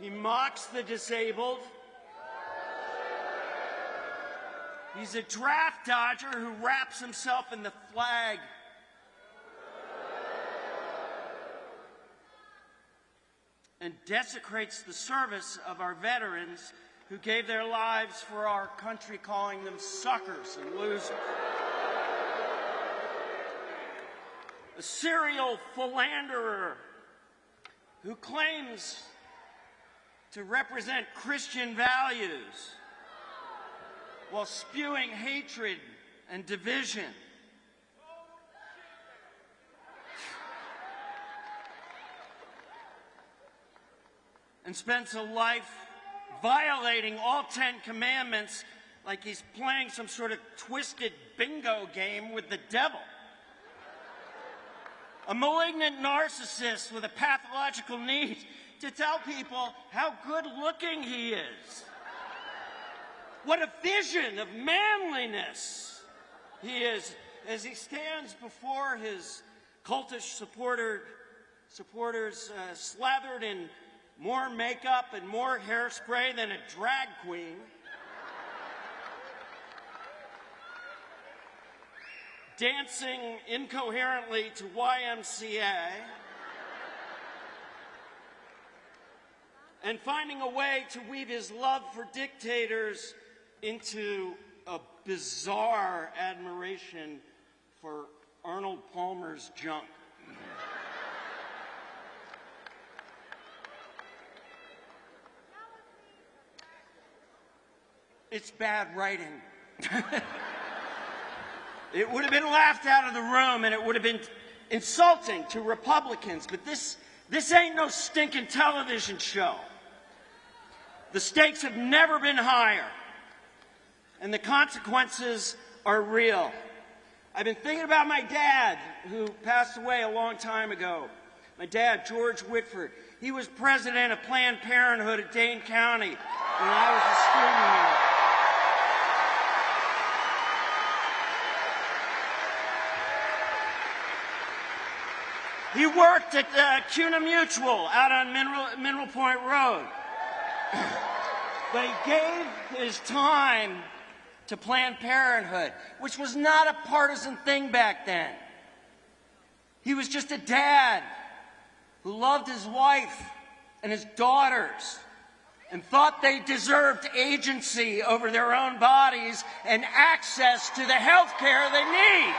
He mocks the disabled. He's a draft dodger who wraps himself in the flag. And desecrates the service of our veterans who gave their lives for our country, calling them suckers and losers. A serial philanderer who claims to represent Christian values while spewing hatred and division. And spends a life violating all 10 commandments like he's playing some sort of twisted bingo game with the devil. A malignant narcissist with a pathological need to tell people how good-looking he is. What a vision of manliness he is as he stands before his cultish supporters slathered in more makeup and more hairspray than a drag queen. Dancing incoherently to YMCA. And finding a way to weave his love for dictators into a bizarre admiration for Arnold Palmer's junk. It's bad writing. It would have been laughed out of the room and it would have been insulting to Republicans, but this ain't no stinking television show. The stakes have never been higher, and the consequences are real. I've been thinking about my dad, who passed away a long time ago. My dad, George Whitford. He was president of Planned Parenthood at Dane County when I was a student here. He worked at CUNA Mutual out on Mineral Point Road. But he gave his time to Planned Parenthood, which was not a partisan thing back then. He was just a dad who loved his wife and his daughters and thought they deserved agency over their own bodies and access to the health care they need.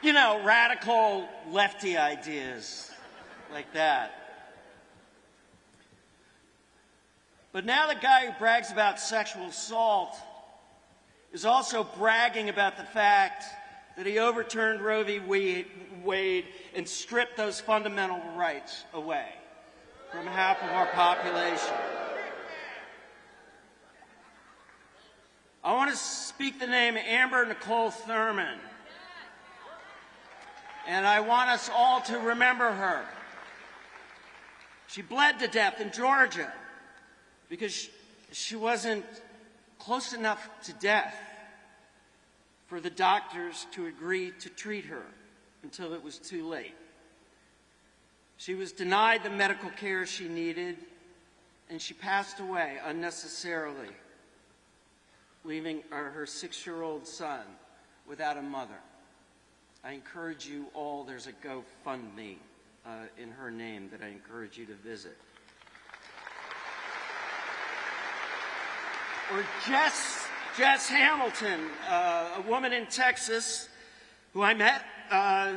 You know, radical lefty ideas like that. But now the guy who brags about sexual assault is also bragging about the fact that he overturned Roe v. Wade and stripped those fundamental rights away from half of our population. I want to speak the name Amber Nicole Thurman. And I want us all to remember her. She bled to death in Georgia because she wasn't close enough to death for the doctors to agree to treat her until it was too late. She was denied the medical care she needed, and she passed away unnecessarily, leaving her 6-year-old son without a mother. I encourage you all, there's a GoFundMe in her name that I encourage you to visit. Or Jess Hamilton, a woman in Texas who I met,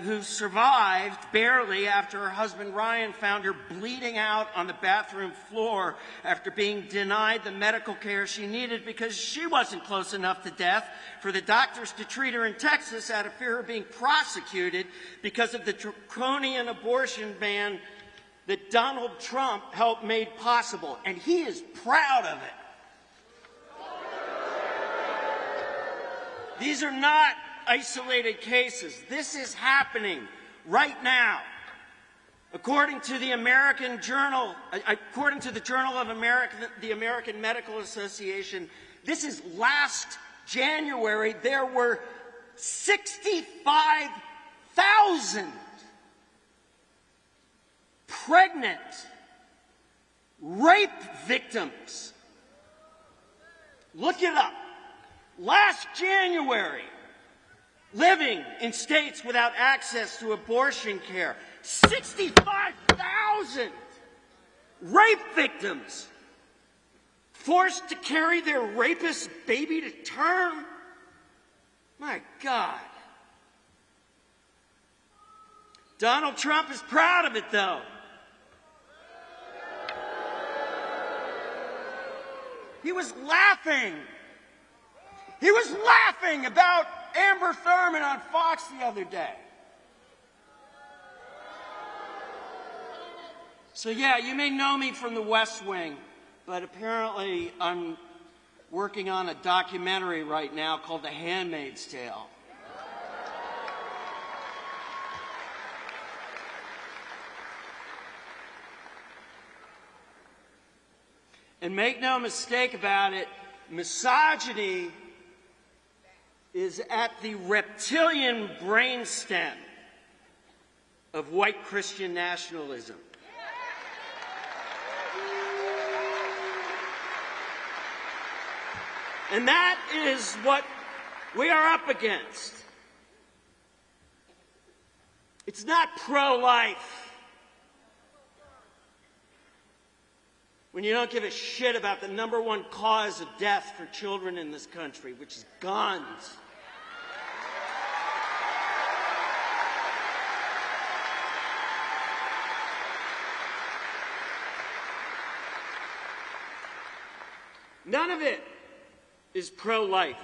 who survived barely after her husband Ryan found her bleeding out on the bathroom floor after being denied the medical care she needed because she wasn't close enough to death for the doctors to treat her in Texas out of fear of being prosecuted because of the draconian abortion ban that Donald Trump helped make possible. And he is proud of it. These are not isolated cases. This is happening right now According to the Journal of the American Medical Association, this is last January, there were 65,000 pregnant rape victims. Look it up. Last January, living in states without access to abortion care. 65,000 rape victims forced to carry their rapist baby to term. My God. Donald Trump is proud of it, though. He was laughing. He was laughing about Amber Thurman on Fox the other day. So yeah, you may know me from the West Wing, but apparently I'm working on a documentary right now called The Handmaid's Tale. And make no mistake about it, misogyny is at the reptilian brainstem of white Christian nationalism. And that is what we are up against. It's not pro-life. When you don't give a shit about the #1 cause of death for children in this country, which is guns. None of it is pro-life.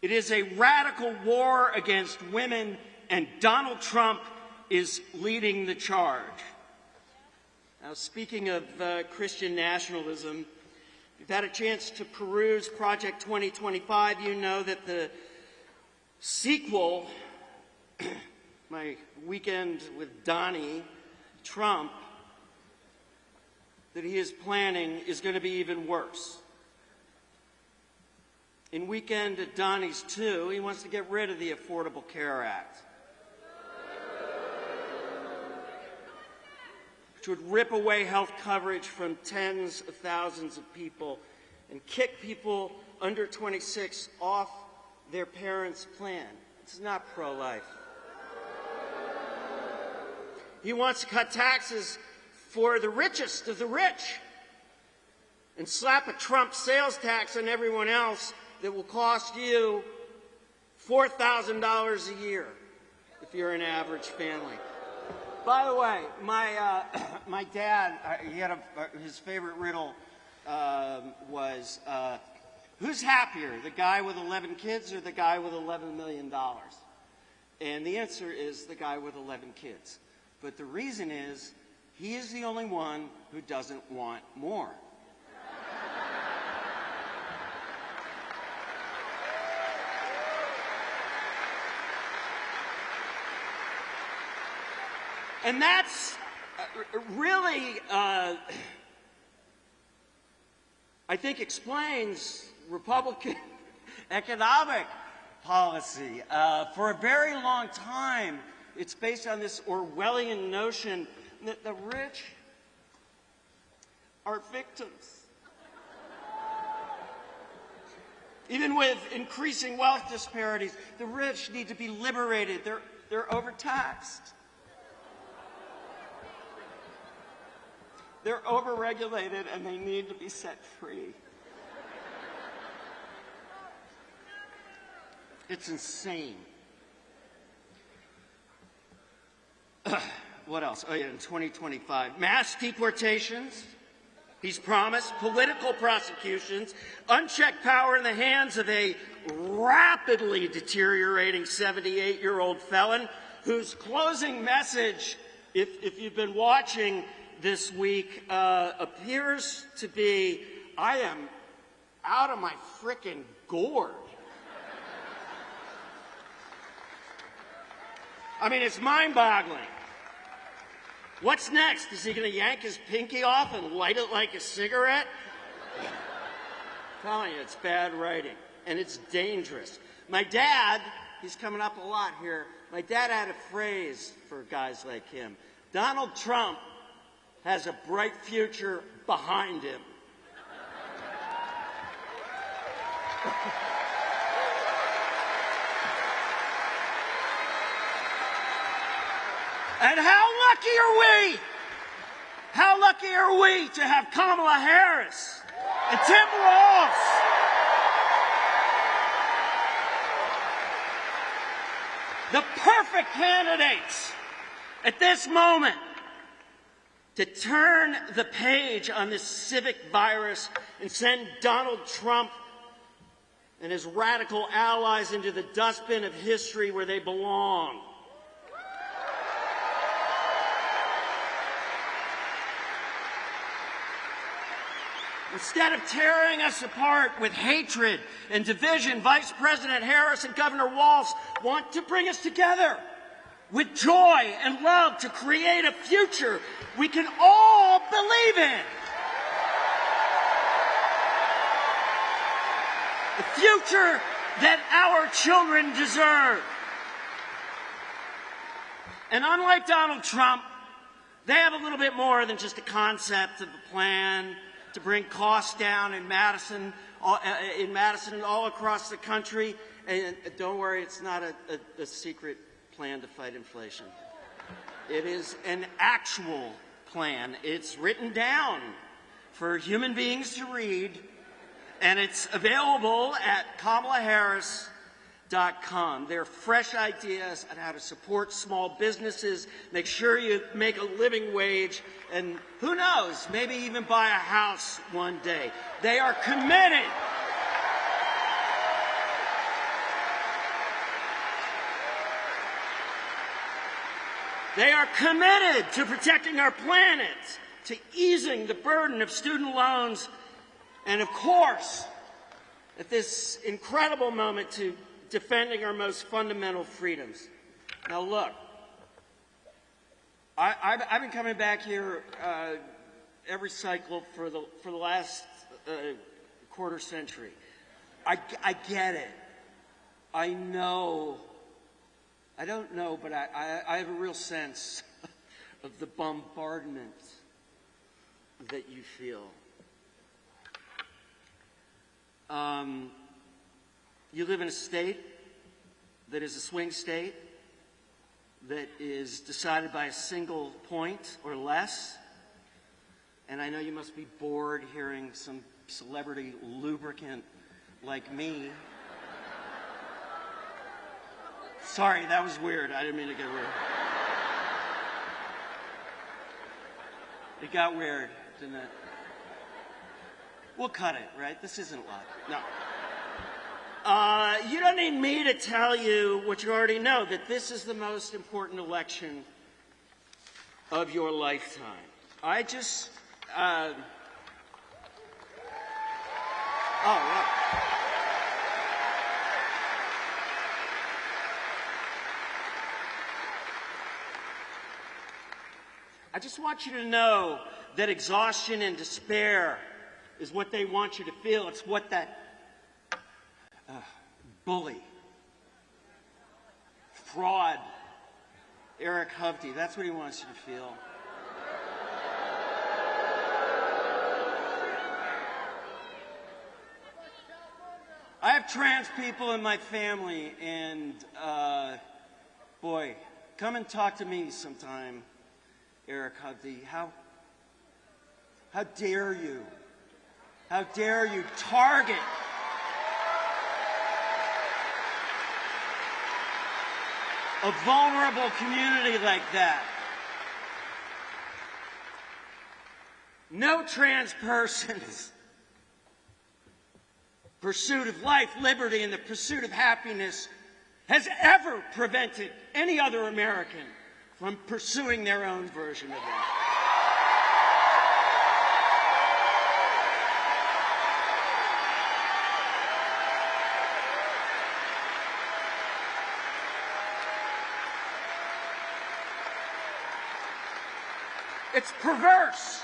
It is a radical war against women, and Donald Trump is leading the charge. Now, speaking of Christian nationalism, if you've had a chance to peruse Project 2025, you know that the sequel, My Weekend with Donnie Trump, that he is planning is going to be even worse. In Weekend at Donnie's 2, he wants to get rid of the Affordable Care Act, which would rip away health coverage from tens of thousands of people and kick people under 26 off their parents' plan. It's not pro-life. He wants to cut taxes for the richest of the rich and slap a Trump sales tax on everyone else that will cost you $4,000 a year if you're an average family. By the way, my dad, he had his favorite riddle was, who's happier, the guy with 11 kids or the guy with $11 million? And the answer is the guy with 11 kids. But the reason is, he is the only one who doesn't want more. And that's really, I think, explains Republican economic policy. For a very long time, it's based on this Orwellian notion that the rich are victims. Even with increasing wealth disparities, the rich need to be liberated. They're overtaxed. They're overregulated, and they need to be set free. It's insane. What else? Oh, yeah, in 2025. Mass deportations, he's promised, political prosecutions, unchecked power in the hands of a rapidly deteriorating 78-year-old felon whose closing message, if you've been watching this week, appears to be, I am out of my frickin' gourd. I mean, it's mind-boggling. What's next? Is he going to yank his pinky off and light it like a cigarette? I'm telling you, it's bad writing, and it's dangerous. My dad, he's coming up a lot here, my dad had a phrase for guys like him. Donald Trump has a bright future behind him. And how lucky are we to have Kamala Harris and Tim Walz. The perfect candidates at this moment to turn the page on this civic virus and send Donald Trump and his radical allies into the dustbin of history where they belong. Instead of tearing us apart with hatred and division, Vice President Harris and Governor Walz want to bring us together with joy and love to create a future we can all believe in. The future that our children deserve. And unlike Donald Trump, they have a little bit more than just a concept of a plan to bring costs down in Madison and all across the country. And don't worry, it's not a secret plan to fight inflation. It is an actual plan. It's written down for human beings to read, and it's available at KamalaHarris.com. They're fresh ideas on how to support small businesses, make sure you make a living wage, and who knows, maybe even buy a house one day. They are committed. They are committed to protecting our planet, to easing the burden of student loans, and of course, at this incredible moment, to defending our most fundamental freedoms. Now look, I've been coming back here every cycle for the last quarter century. I get it. I know. I don't know, but I have a real sense of the bombardment that you feel. You live in a state that is a swing state, that is decided by a single point or less. And I know you must be bored hearing some celebrity lubricant like me. Sorry, that was weird. I didn't mean to get weird. It got weird, didn't it? We'll cut it, right? This isn't live. No. You don't need me to tell you what you already know, that this is the most important election of your lifetime. I just... oh, right. I just want you to know that exhaustion and despair is what they want you to feel. It's what that bully, fraud, Eric Hovde, that's what he wants you to feel. I have trans people in my family, and boy, come and talk to me sometime, Eric Hovde. How dare you? How dare you target a vulnerable community like that? No trans person's pursuit of life, liberty, and the pursuit of happiness has ever prevented any other American from pursuing their own version of that. It's perverse.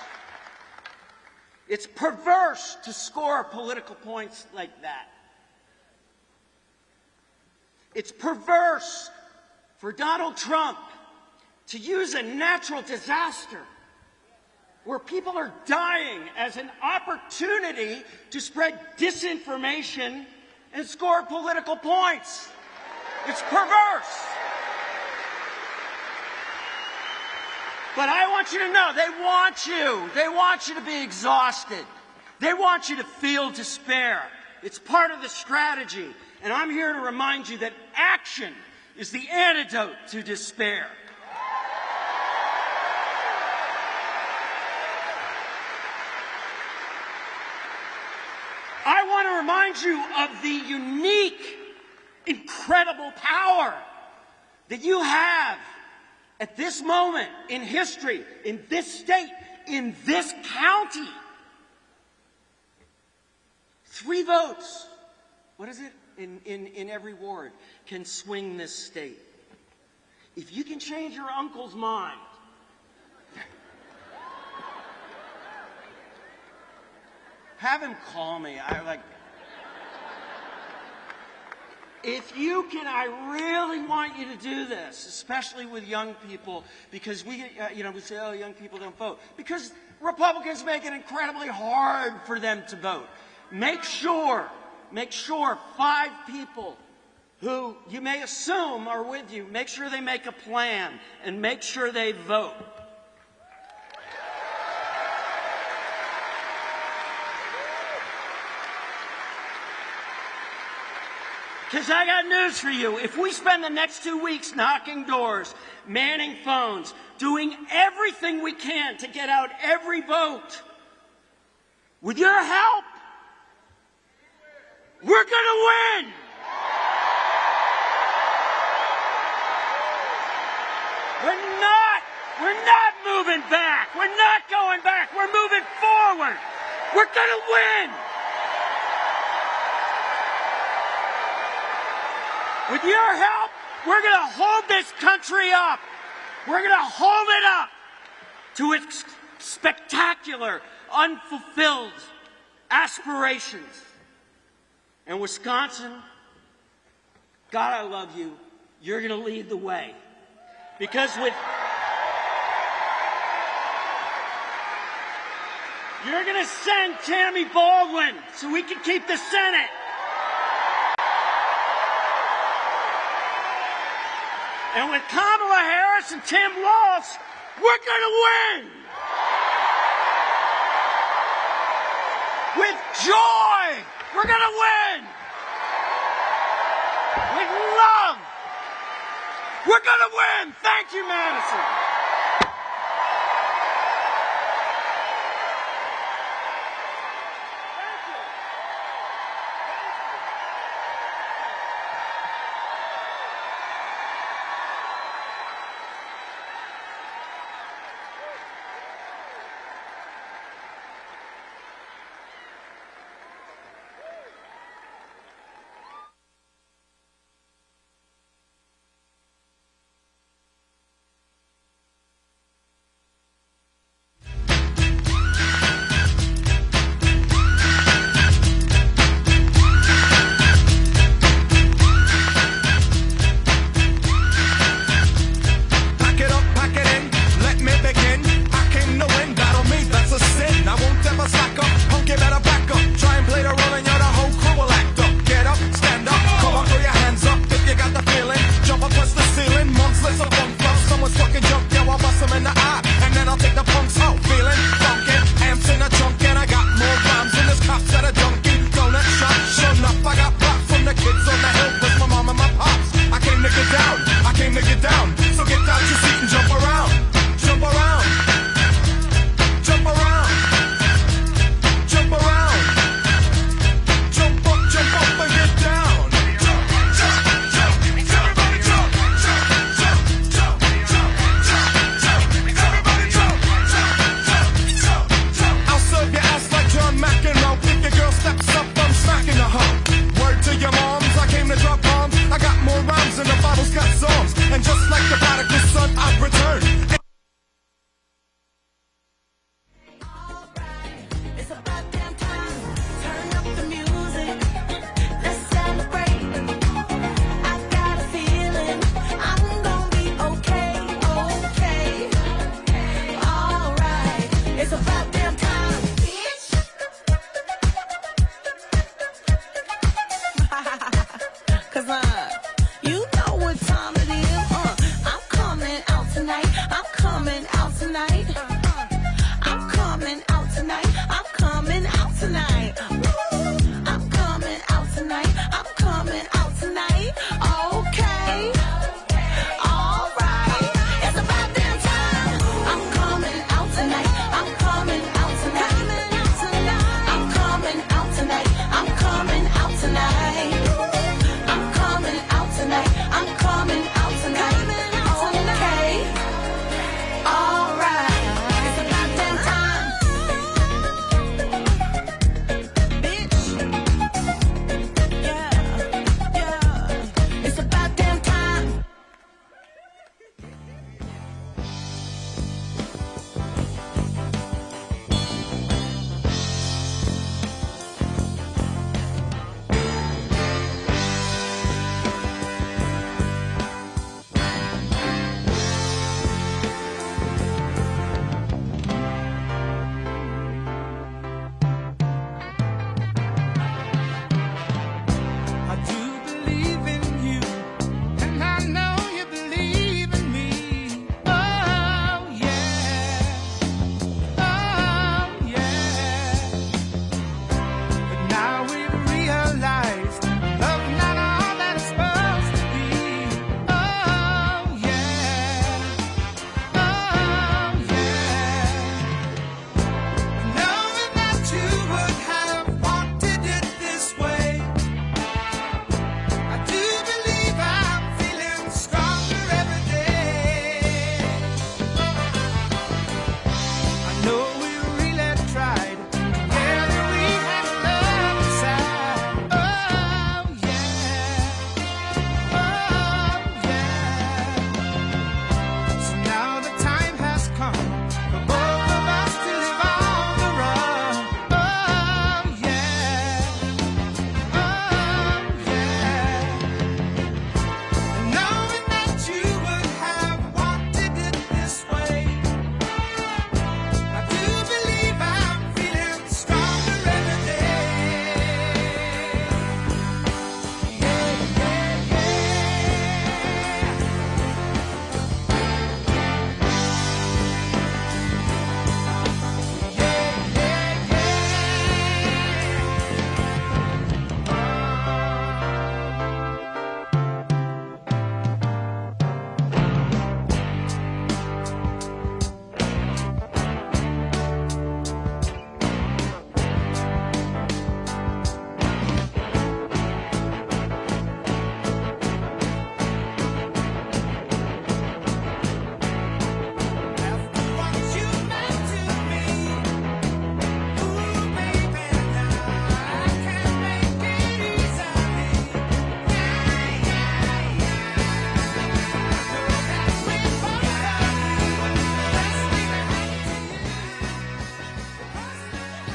It's perverse to score political points like that. It's perverse for Donald Trump to use a natural disaster where people are dying as an opportunity to spread disinformation and score political points. It's perverse. But I want you to know, they want you. They want you to be exhausted. They want you to feel despair. It's part of the strategy. And I'm here to remind you that action is the antidote to despair. I want to remind you of the unique, incredible power that you have at this moment in history, in this state, in this county. 3 votes, what is it, in every ward, can swing this state. If you can change your uncle's mind, have him call me. If you can, I really want you to do this, especially with young people, because we say, oh, young people don't vote. Because Republicans make it incredibly hard for them to vote. Make sure 5 people who you may assume are with you, make sure they make a plan and make sure they vote. Because I got news for you. If we spend the next 2 weeks knocking doors, manning phones, doing everything we can to get out every vote, with your help, we're going to win. We're not moving back. We're not going back. We're moving forward. We're going to win. With your help, we're going to hold this country up. We're going to hold it up to its spectacular, unfulfilled aspirations. And Wisconsin, God, I love you. You're going to lead the way. Because you're going to send Tammy Baldwin so we can keep the Senate. And with Kamala Harris and Tim Walz, we're going to win. With joy, we're going to win. With love, we're going to win. Thank you, Madison.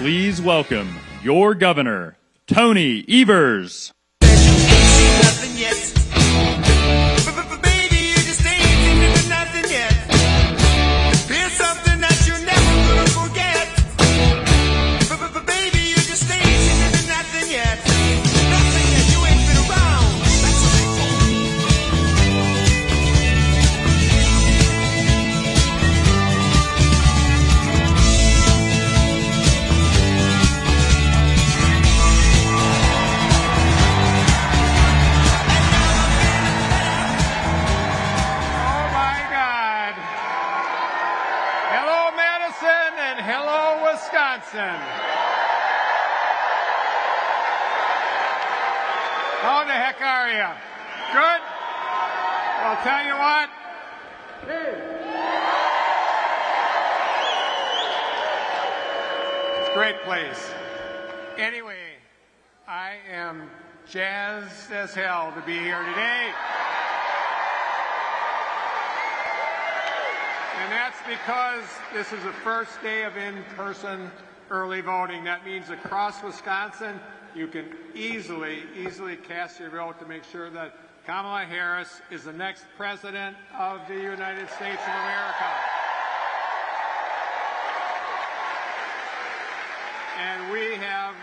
Please welcome your governor, Tony Evers. Nothing yet. Baby, you just ain't into nothing yet. Here's something that you're never gonna forget. Baby, you just ain't into nothing yet. Nothing yet, you ain't been around. Oh my God. Hello, Madison, and hello, Wisconsin. How the heck are you? Good? I'll tell you what. It's a great place. Anyway, I am jazzed as hell to be here today. And that's because this is the first day of in-person early voting. That means across Wisconsin, you can easily cast your vote to make sure that Kamala Harris is the next president of the United States of America. And we have,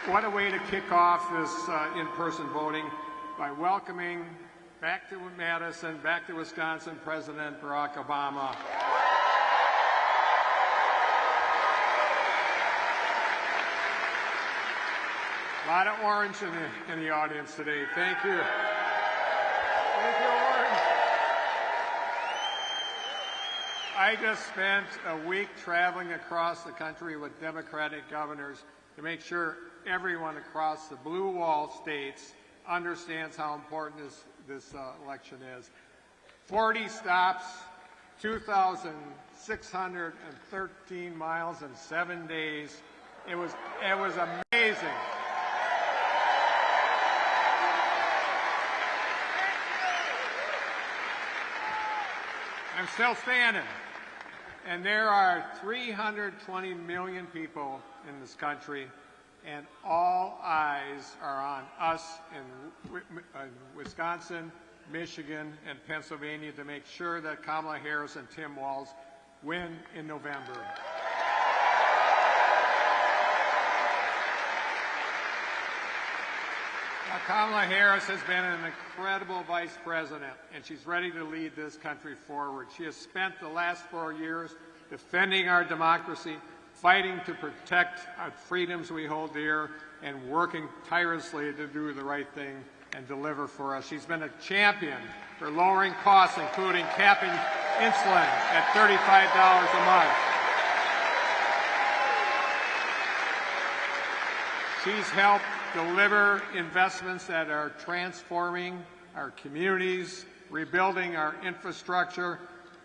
what a way to kick off this in-person voting by welcoming back to Madison, back to Wisconsin, President Barack Obama. A lot of orange in the audience today. Thank you. Thank you, orange. I just spent a week traveling across the country with Democratic governors to make sure everyone across the blue wall states understands how important this election is. 40 stops, 2,613 miles in 7 days. It was amazing. I'm still standing. And there are 320 million people in this country, and all eyes are on us in Wisconsin, Michigan, and Pennsylvania to make sure that Kamala Harris and Tim Walz win in November. Now, Kamala Harris has been an incredible vice president, and she's ready to lead this country forward. She has spent the last 4 years defending our democracy, fighting to protect our freedoms we hold dear, and working tirelessly to do the right thing and deliver for us. She's been a champion for lowering costs, including capping insulin at $35 a month. She's helped deliver investments that are transforming our communities, rebuilding our infrastructure,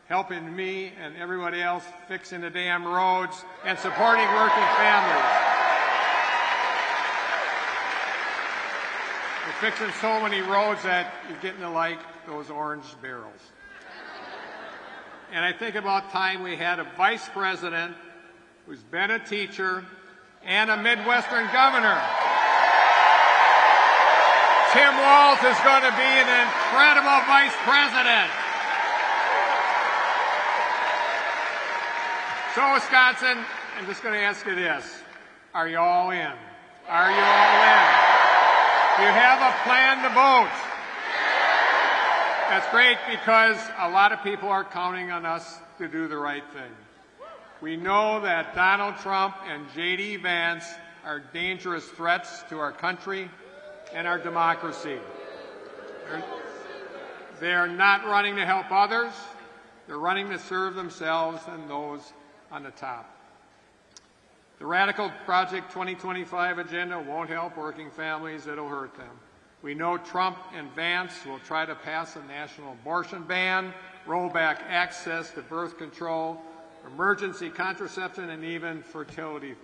helping me and everybody else fixing the damn roads, and supporting working families. We're fixing so many roads that you're getting to like those orange barrels. And I think about time we had a vice president who's been a teacher and a Midwestern governor. Tim Walz is going to be an incredible vice president. So, Wisconsin, I'm just going to ask you this. Are you all in? Are you all in? Do you have a plan to vote? That's great because a lot of people are counting on us to do the right thing. We know that Donald Trump and J.D. Vance are dangerous threats to our country and our democracy. They are not running to help others. They're running to serve themselves and those on the top. The Radical Project 2025 agenda won't help working families. It'll hurt them. We know Trump and Vance will try to pass a national abortion ban, roll back access to birth control, emergency contraception, and even fertility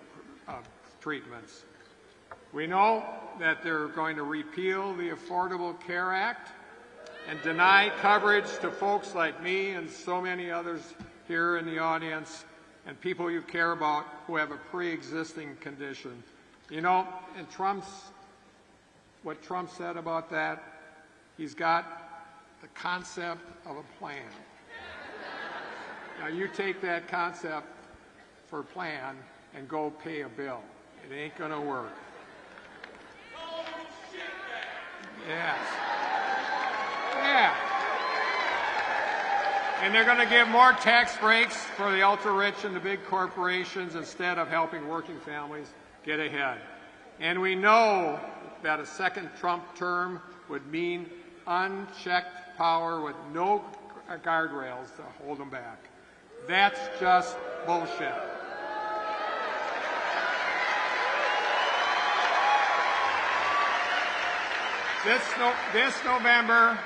treatments. We know that they're going to repeal the Affordable Care Act and deny coverage to folks like me and so many others here in the audience and people you care about who have a pre-existing condition. You know, and what Trump said about that, he's got the concept of a plan. Now you take that concept for a plan and go pay a bill. It ain't gonna work. Yes. Yeah. And they're going to give more tax breaks for the ultra-rich and the big corporations instead of helping working families get ahead. And we know that a second Trump term would mean unchecked power with no guardrails to hold them back. That's just bullshit. This November,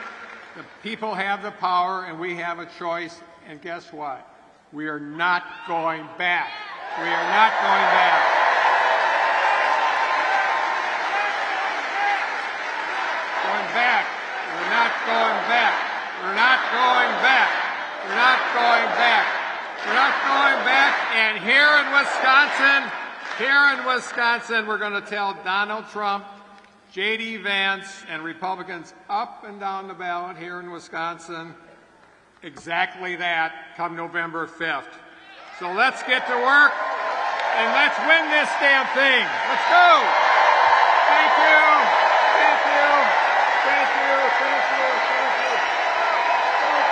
the people have the power and we have a choice, and guess what? We are not going back. We are not going back. Going back. We're not going back. We're not going back. We're not going back. We're not going back. And here in Wisconsin, we're going to tell Donald Trump, J.D. Vance, and Republicans up and down the ballot here in Wisconsin exactly that come November 5th. So let's get to work and let's win this damn thing. Let's go. Thank you. Thank you. Thank you. Thank you. Thank you. Thank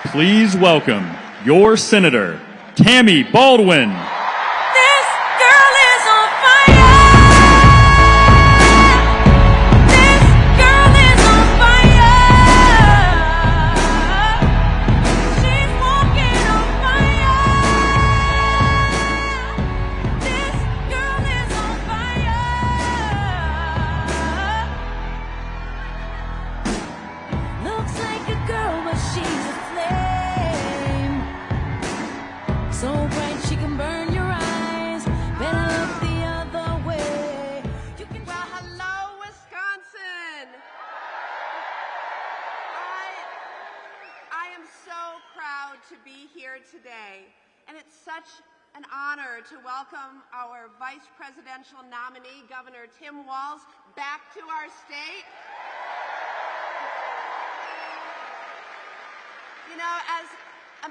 you. Please welcome your Senator, Tammy Baldwin. This girl is on fire. This girl is on fire. She's walking on fire. This girl is on fire. Looks like a girl, but she's a flame. So bright she can burn your eyes. Better look the other way. You can. Well, hello, Wisconsin. I am so proud to be here today, and it's such an honor to welcome our vice presidential nominee, Governor Tim Walz, back to our state. You know, as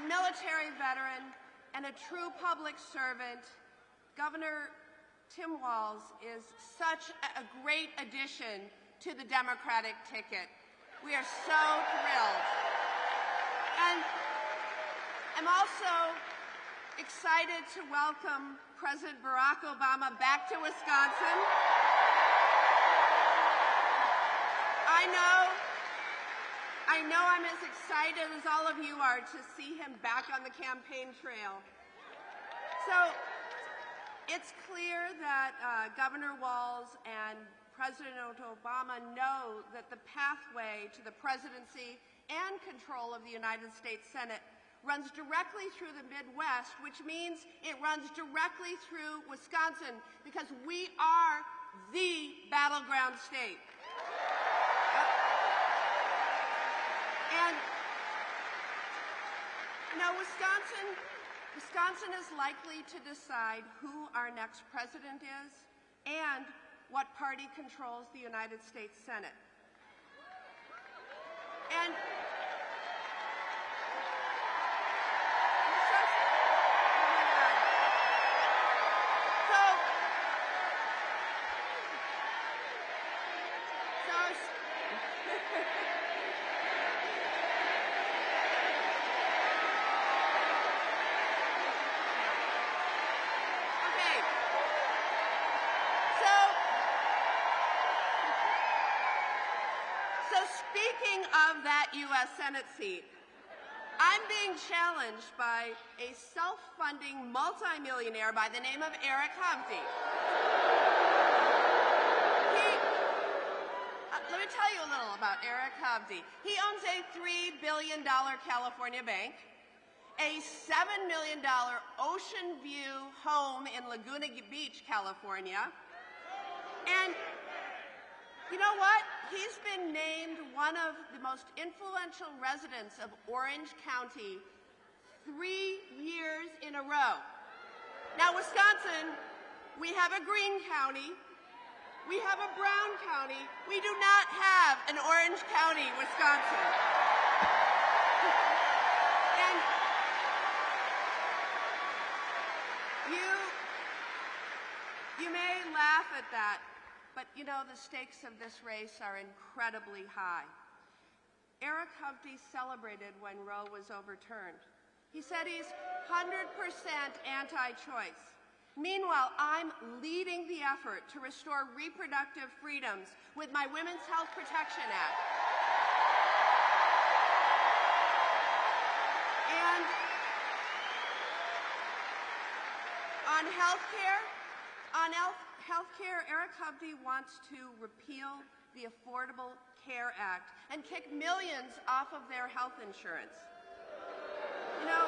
a military veteran and a true public servant, Governor Tim Walz is such a great addition to the Democratic ticket. We are so thrilled. And I'm also excited to welcome President Barack Obama back to Wisconsin. I know I'm as excited as all of you are to see him back on the campaign trail. So it's clear that Governor Walz and President Obama know that the pathway to the presidency and control of the United States Senate runs directly through the Midwest, which means it runs directly through Wisconsin, because we are the battleground state. And, you know, Wisconsin is likely to decide who our next president is and what party controls the United States Senate. And speaking of that U.S. Senate seat, I'm being challenged by a self-funding multimillionaire by the name of Eric Hovde. Let me tell you a little about Eric Hovde. He owns a $3 billion California bank, a $7 million ocean view home in Laguna Beach, California, and You know what? He's been named one of the most influential residents of Orange County 3 years in a row. Now, Wisconsin, we have a green county, we have a brown county, we do not have an Orange County, Wisconsin. And you may laugh at that, but you know, the stakes of this race are incredibly high. Eric Hovde celebrated when Roe was overturned. He said he's 100% anti-choice. Meanwhile, I'm leading the effort to restore reproductive freedoms with my Women's Health Protection Act. And on healthcare, Eric Hovde wants to repeal the Affordable Care Act and kick millions off of their health insurance. You know,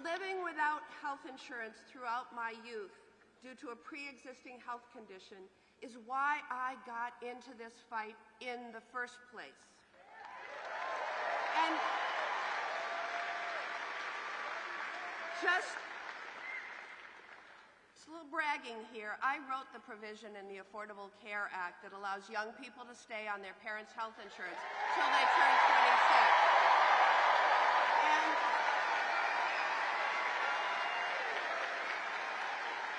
living without health insurance throughout my youth due to a pre-existing health condition is why I got into this fight in the first place. And just a little bragging here, I wrote the provision in the Affordable Care Act that allows young people to stay on their parents' health insurance till they turn 26.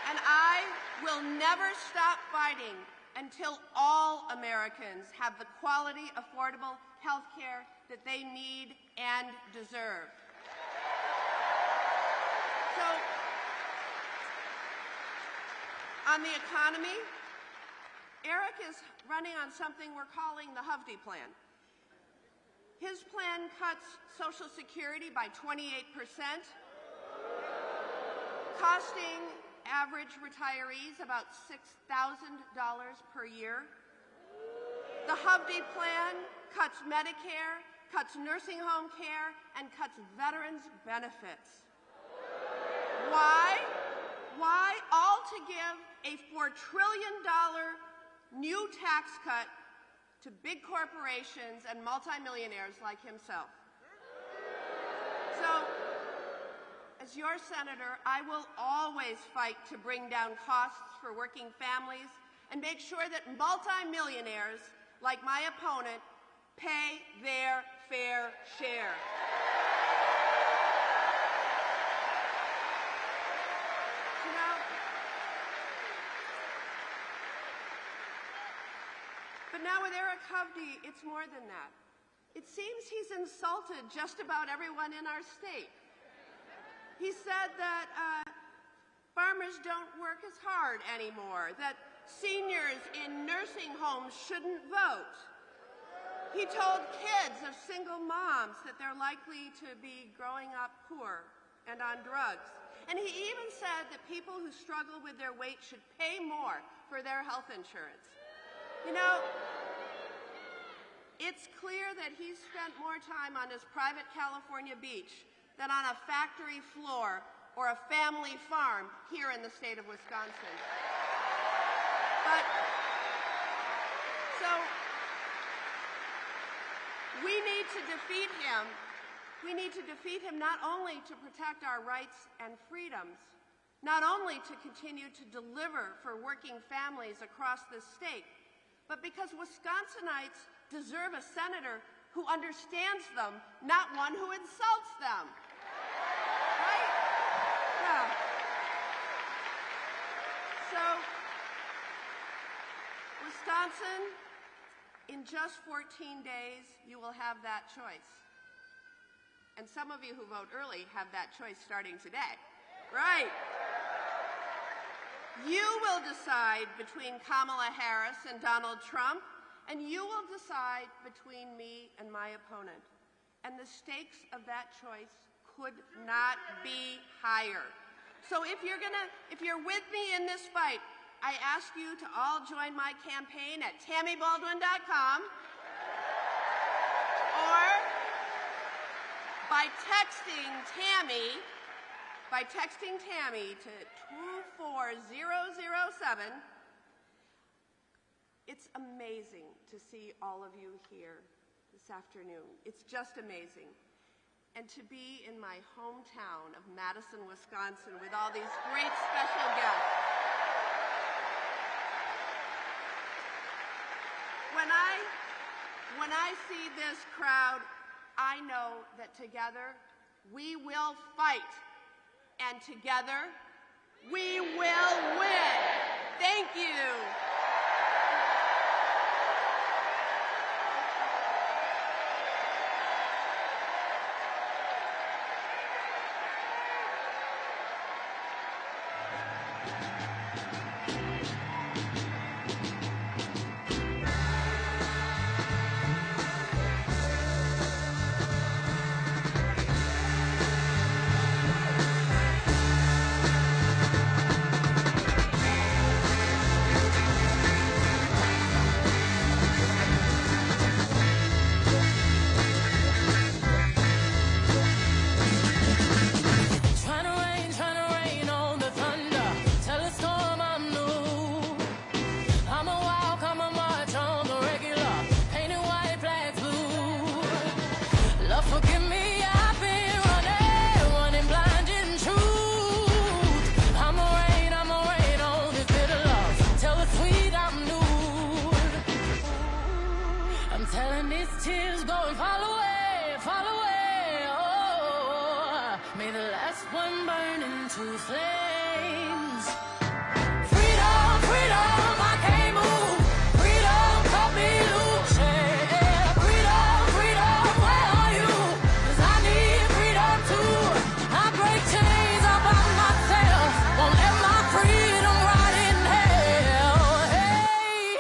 And I will never stop fighting until all Americans have the quality, affordable health care that they need and deserve. So, on the economy, Eric is running on something we're calling the Hovde Plan. His plan cuts Social Security by 28%, costing average retirees about $6,000 per year. The Hovde Plan cuts Medicare, cuts nursing home care, and cuts veterans' benefits. Why? Why? All to give a $4 trillion new tax cut to big corporations and multimillionaires like himself. So, as your senator, I will always fight to bring down costs for working families and make sure that multimillionaires, like my opponent, pay their fair share. You know, but now with Eric Hovde, it's more than that. It seems he's insulted just about everyone in our state. He said that farmers don't work as hard anymore, that seniors in nursing homes shouldn't vote. He told kids of single moms that they're likely to be growing up poor and on drugs. And he even said that people who struggle with their weight should pay more for their health insurance. You know, it's clear that he's spent more time on his private California beach than on a factory floor or a family farm here in the state of Wisconsin. But, so, we need to defeat him. We need to defeat him not only to protect our rights and freedoms, not only to continue to deliver for working families across this state, but because Wisconsinites deserve a senator who understands them, not one who insults them. Right? Yeah. So, Wisconsin, in just 14 days, you will have that choice. And some of you who vote early have that choice starting today. Right. You will decide between Kamala Harris and Donald Trump, and you will decide between me and my opponent. And the stakes of that choice could not be higher. So if you're with me in this fight, I ask you to all join my campaign at TammyBaldwin.com or by texting Tammy to 24007. It's amazing to see all of you here this afternoon. It's just amazing. And to be in my hometown of Madison, Wisconsin with all these great special guests. When I see this crowd, I know that together we will fight, and together we will win. Thank you. Tears go and fall away, oh, may the last one burn into flames. Freedom, freedom, I can't move. Freedom, cut me loose, yeah. Freedom, freedom, where are you? 'Cause I need freedom too. I break chains all by myself, won't let my freedom rot in hell. Hey,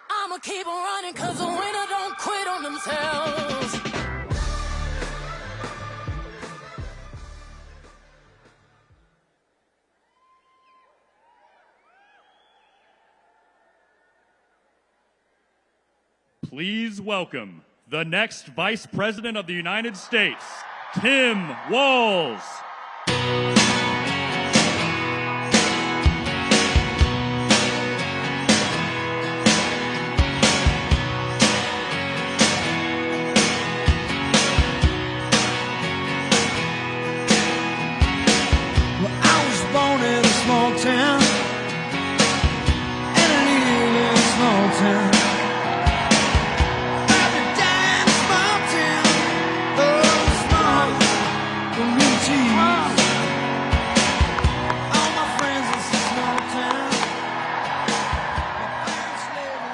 I'ma keep on running 'cause the winner don't quit on themselves. Please welcome the next Vice President of the United States, Tim Walz.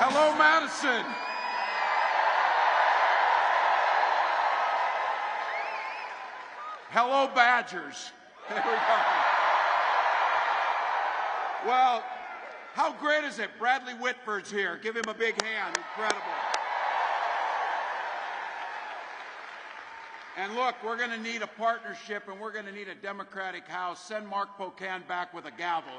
Hello, Madison. Hello, Badgers. There we go. Well, how great is it? Bradley Whitford's here. Give him a big hand. Incredible. And look, we're going to need a partnership, and we're going to need a Democratic House. Send Mark Pocan back with a gavel.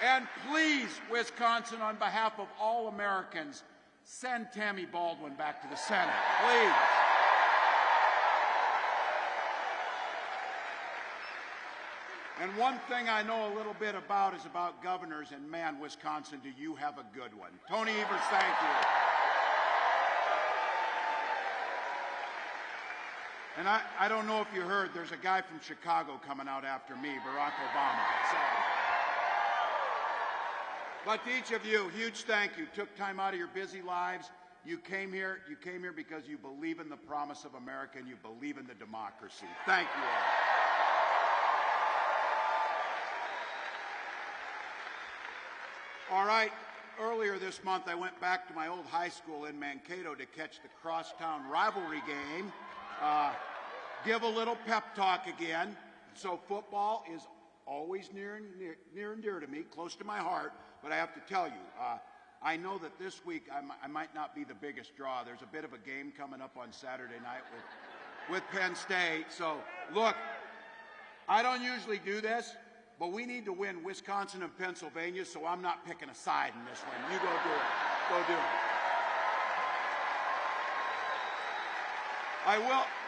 And please, Wisconsin, on behalf of all Americans, send Tammy Baldwin back to the Senate, please. And one thing I know a little bit about is about governors, and man, Wisconsin, do you have a good one. Tony Evers, thank you. And I don't know if you heard, there's a guy from Chicago coming out after me, Barack Obama. So. But to each of you, huge thank you. Took time out of your busy lives. You came here because you believe in the promise of America and you believe in the democracy. Thank you all. All right, earlier this month I went back to my old high school in Mankato to catch the crosstown rivalry game. Give a little pep talk again. So football is always near and dear to me, close to my heart. But I have to tell you, I know that this week I might not be the biggest draw. There's a bit of a game coming up on Saturday night with Penn State. So look, I don't usually do this, but we need to win Wisconsin and Pennsylvania, so I'm not picking a side in this one. You go do it. Go do it.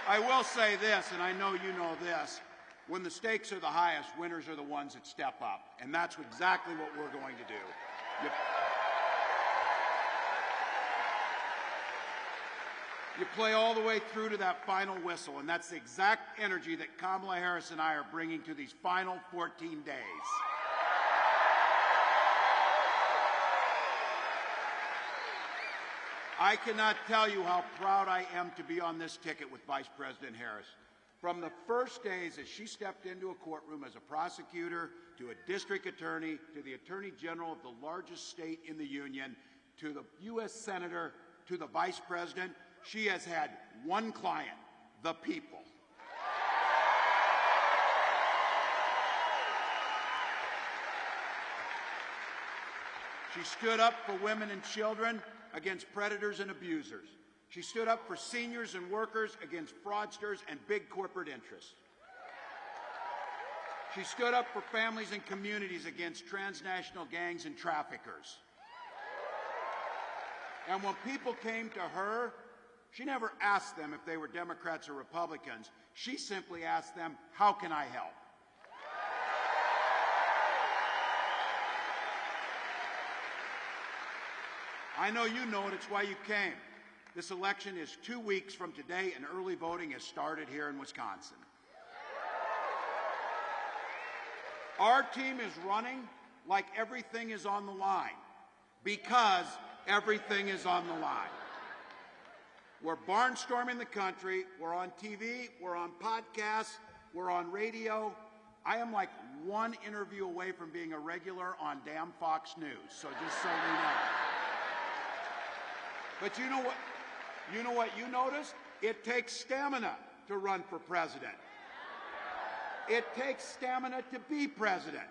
I will say this, and I know you know this. when the stakes are the highest, winners are the ones that step up. And that's exactly what we're going to do. You play all the way through to that final whistle, and that's the exact energy that Kamala Harris and I are bringing to these final 14 days. I cannot tell you how proud I am to be on this ticket with Vice President Harris. From the first days as she stepped into a courtroom as a prosecutor, to a district attorney, to the attorney general of the largest state in the union, to the U.S. senator, to the vice president, she has had one client, the people. She stood up for women and children against predators and abusers. She stood up for seniors and workers against fraudsters and big corporate interests. She stood up for families and communities against transnational gangs and traffickers. And when people came to her, she never asked them if they were Democrats or Republicans. She simply asked them, how can I help? I know you know it. It's why you came. This election is 2 weeks from today, and early voting has started here in Wisconsin. Our team is running like everything is on the line, because everything is on the line. We're barnstorming the country. We're on TV. We're on podcasts. We're on radio. I am like one interview away from being a regular on damn Fox News, so just so we know. But you know what? You know what you noticed? It takes stamina to run for president. It takes stamina to be president.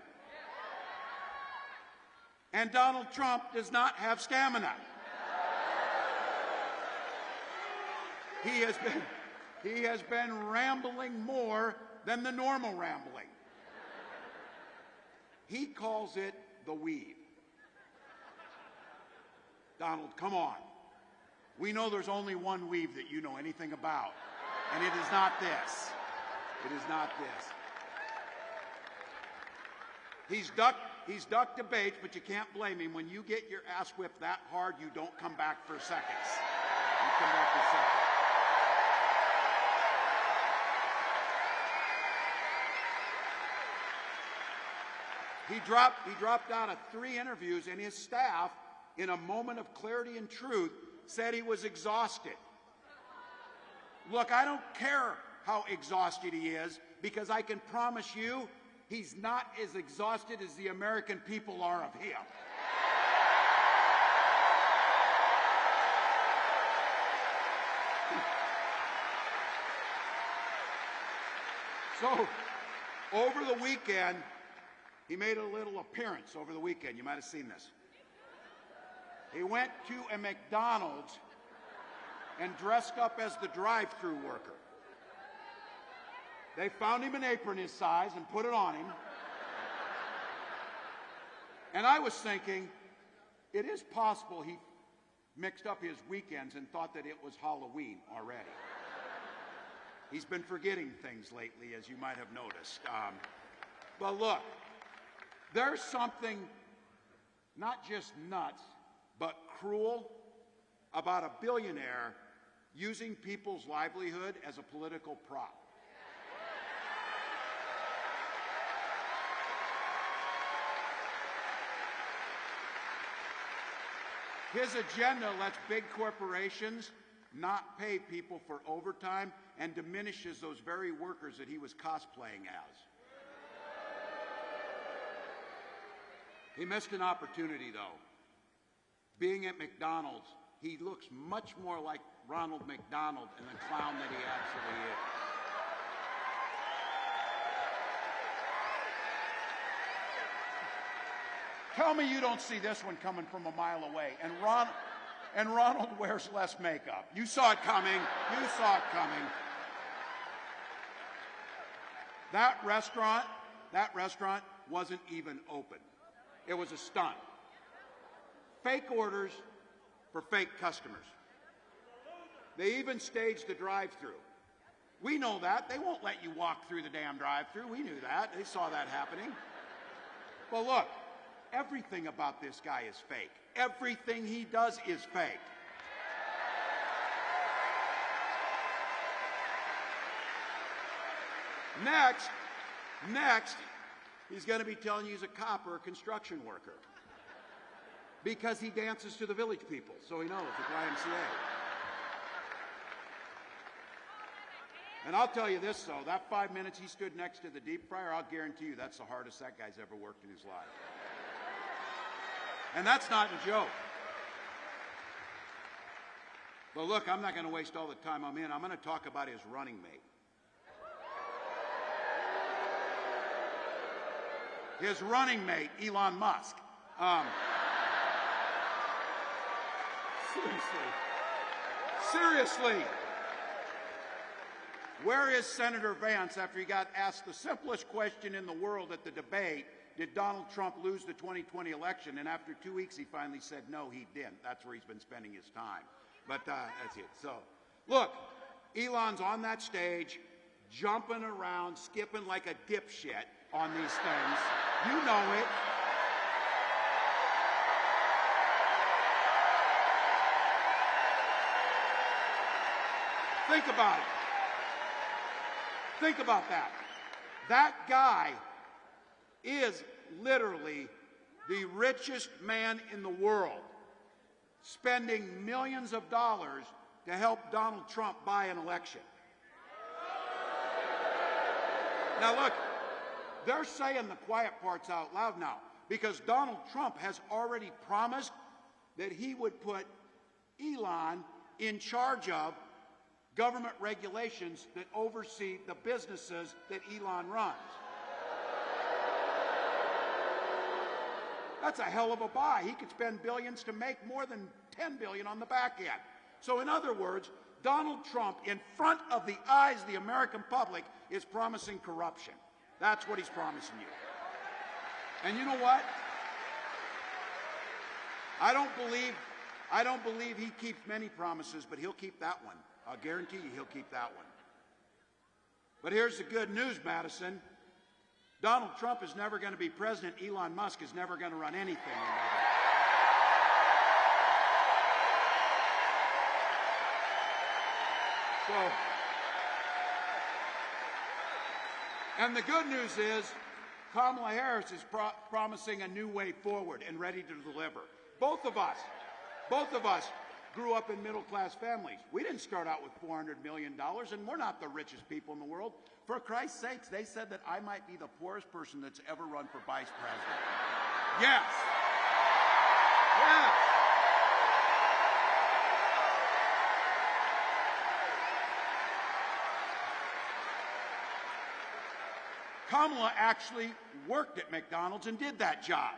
And Donald Trump does not have stamina. He has been rambling more than the normal rambling. He calls it the weave. Donald, come on. We know there's only one weave that you know anything about, and it is not this. It is not this. He's ducked debates, but you can't blame him. When you get your ass whipped that hard, you don't come back for seconds. You come back for seconds. He dropped out of 3 interviews, and his staff, in a moment of clarity and truth, said he was exhausted. Look, I don't care how exhausted he is, because I can promise you he's not as exhausted as the American people are of him. So, over the weekend, he made a little appearance over the weekend. You might have seen this. He went to a McDonald's and dressed up as the drive-thru worker. They found him an apron his size and put it on him. And I was thinking, it is possible he mixed up his weekends and thought that it was Halloween already. He's been forgetting things lately, as you might have noticed. But look, there's something not just nuts, but cruel about a billionaire using people's livelihood as a political prop. His agenda lets big corporations not pay people for overtime and diminishes those very workers that he was cosplaying as. He missed an opportunity, though. Being at McDonald's, he looks much more like Ronald McDonald than the clown that he actually is. Tell me you don't see this one coming from a mile away. And Ronald wears less makeup. You saw it coming. You saw it coming. That restaurant wasn't even open. It was a stunt. Fake orders for fake customers. They even staged the drive-thru. We know that. They won't let you walk through the damn drive-thru. We knew that. They saw that happening. But look, everything about this guy is fake. Everything he does is fake. Next, he's going to be telling you he's a cop or a construction worker. Because he dances to the Village People, so he knows the YMCA. And I'll tell you this, though, that 5 minutes he stood next to the deep fryer, I'll guarantee you that's the hardest that guy's ever worked in his life. And that's not a joke. But look, I'm not going to waste all the time I'm in. I'm going to talk about his running mate. His running mate, Elon Musk. Seriously. Where is Senator Vance after he got asked the simplest question in the world at the debate, did Donald Trump lose the 2020 election? And after 2 weeks, he finally said, no, he didn't. That's where he's been spending his time. But that's it. So, look, Elon's on that stage, jumping around, skipping like a dipshit on these things. You know it. Think about it. Think about that. That guy is literally the richest man in the world, spending millions of dollars to help Donald Trump buy an election. Now look, they're saying the quiet parts out loud now because Donald Trump has already promised that he would put Elon in charge of government regulations that oversee the businesses that Elon runs. That's a hell of a buy. He could spend billions to make more than $10 billion on the back end. So in other words, Donald Trump, in front of the eyes of the American public, is promising corruption. That's what he's promising you. And you know what? I don't believe he keeps many promises, but he'll keep that one. I'll guarantee you he'll keep that one. But here's the good news, Madison. Donald Trump is never going to be president. Elon Musk is never going to run anything in government. And the good news is Kamala Harris is promising a new way forward and ready to deliver. Both of us grew up in middle-class families. We didn't start out with $400 million, and we're not the richest people in the world. For Christ's sakes, they said that I might be the poorest person that's ever run for vice president. Yes. Yes. Kamala actually worked at McDonald's and did that job.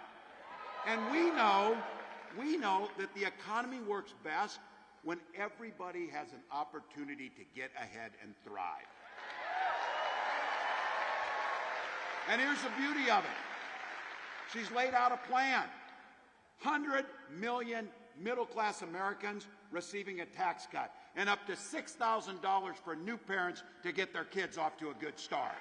And we know that the economy works best when everybody has an opportunity to get ahead and thrive. And here's the beauty of it. She's laid out a plan. 100 million middle-class Americans receiving a tax cut, and up to $6,000 for new parents to get their kids off to a good start.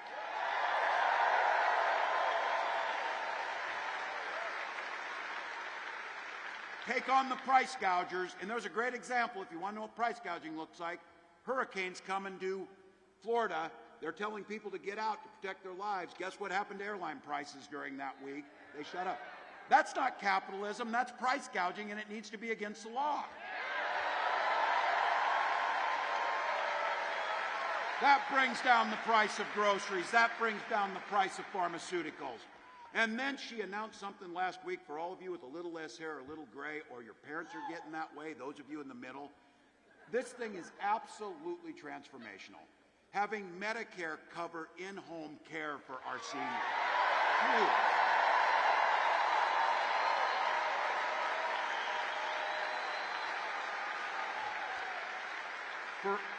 Take on the price gougers, and there's a great example if you want to know what price gouging looks like. Hurricanes coming to Florida. They're telling people to get out to protect their lives. Guess what happened to airline prices during that week? They shut up. That's not capitalism, that's price gouging, and it needs to be against the law. That brings down the price of groceries. That brings down the price of pharmaceuticals. And then she announced something last week for all of you with a little less hair, a little gray, or your parents are getting that way, those of you in the middle. This thing is absolutely transformational. Having Medicare cover in-home care for our seniors. Huge.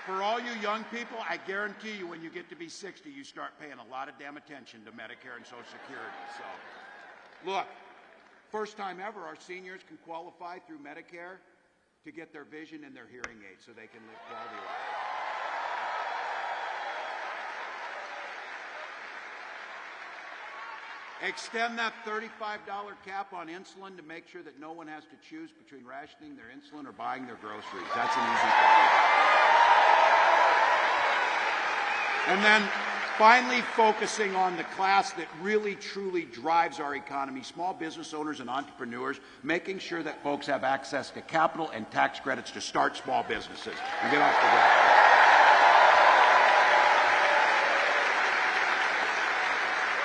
For all you young people, I guarantee you when you get to be 60, you start paying a lot of damn attention to Medicare and Social Security. So, look, first time ever, our seniors can qualify through Medicare to get their vision and their hearing aids so they can live quality life. Extend that $35 cap on insulin to make sure that no one has to choose between rationing their insulin or buying their groceries. That's an easy thing. And then finally focusing on the class that really truly drives our economy, small business owners and entrepreneurs, making sure that folks have access to capital and tax credits to start small businesses and get off the ground.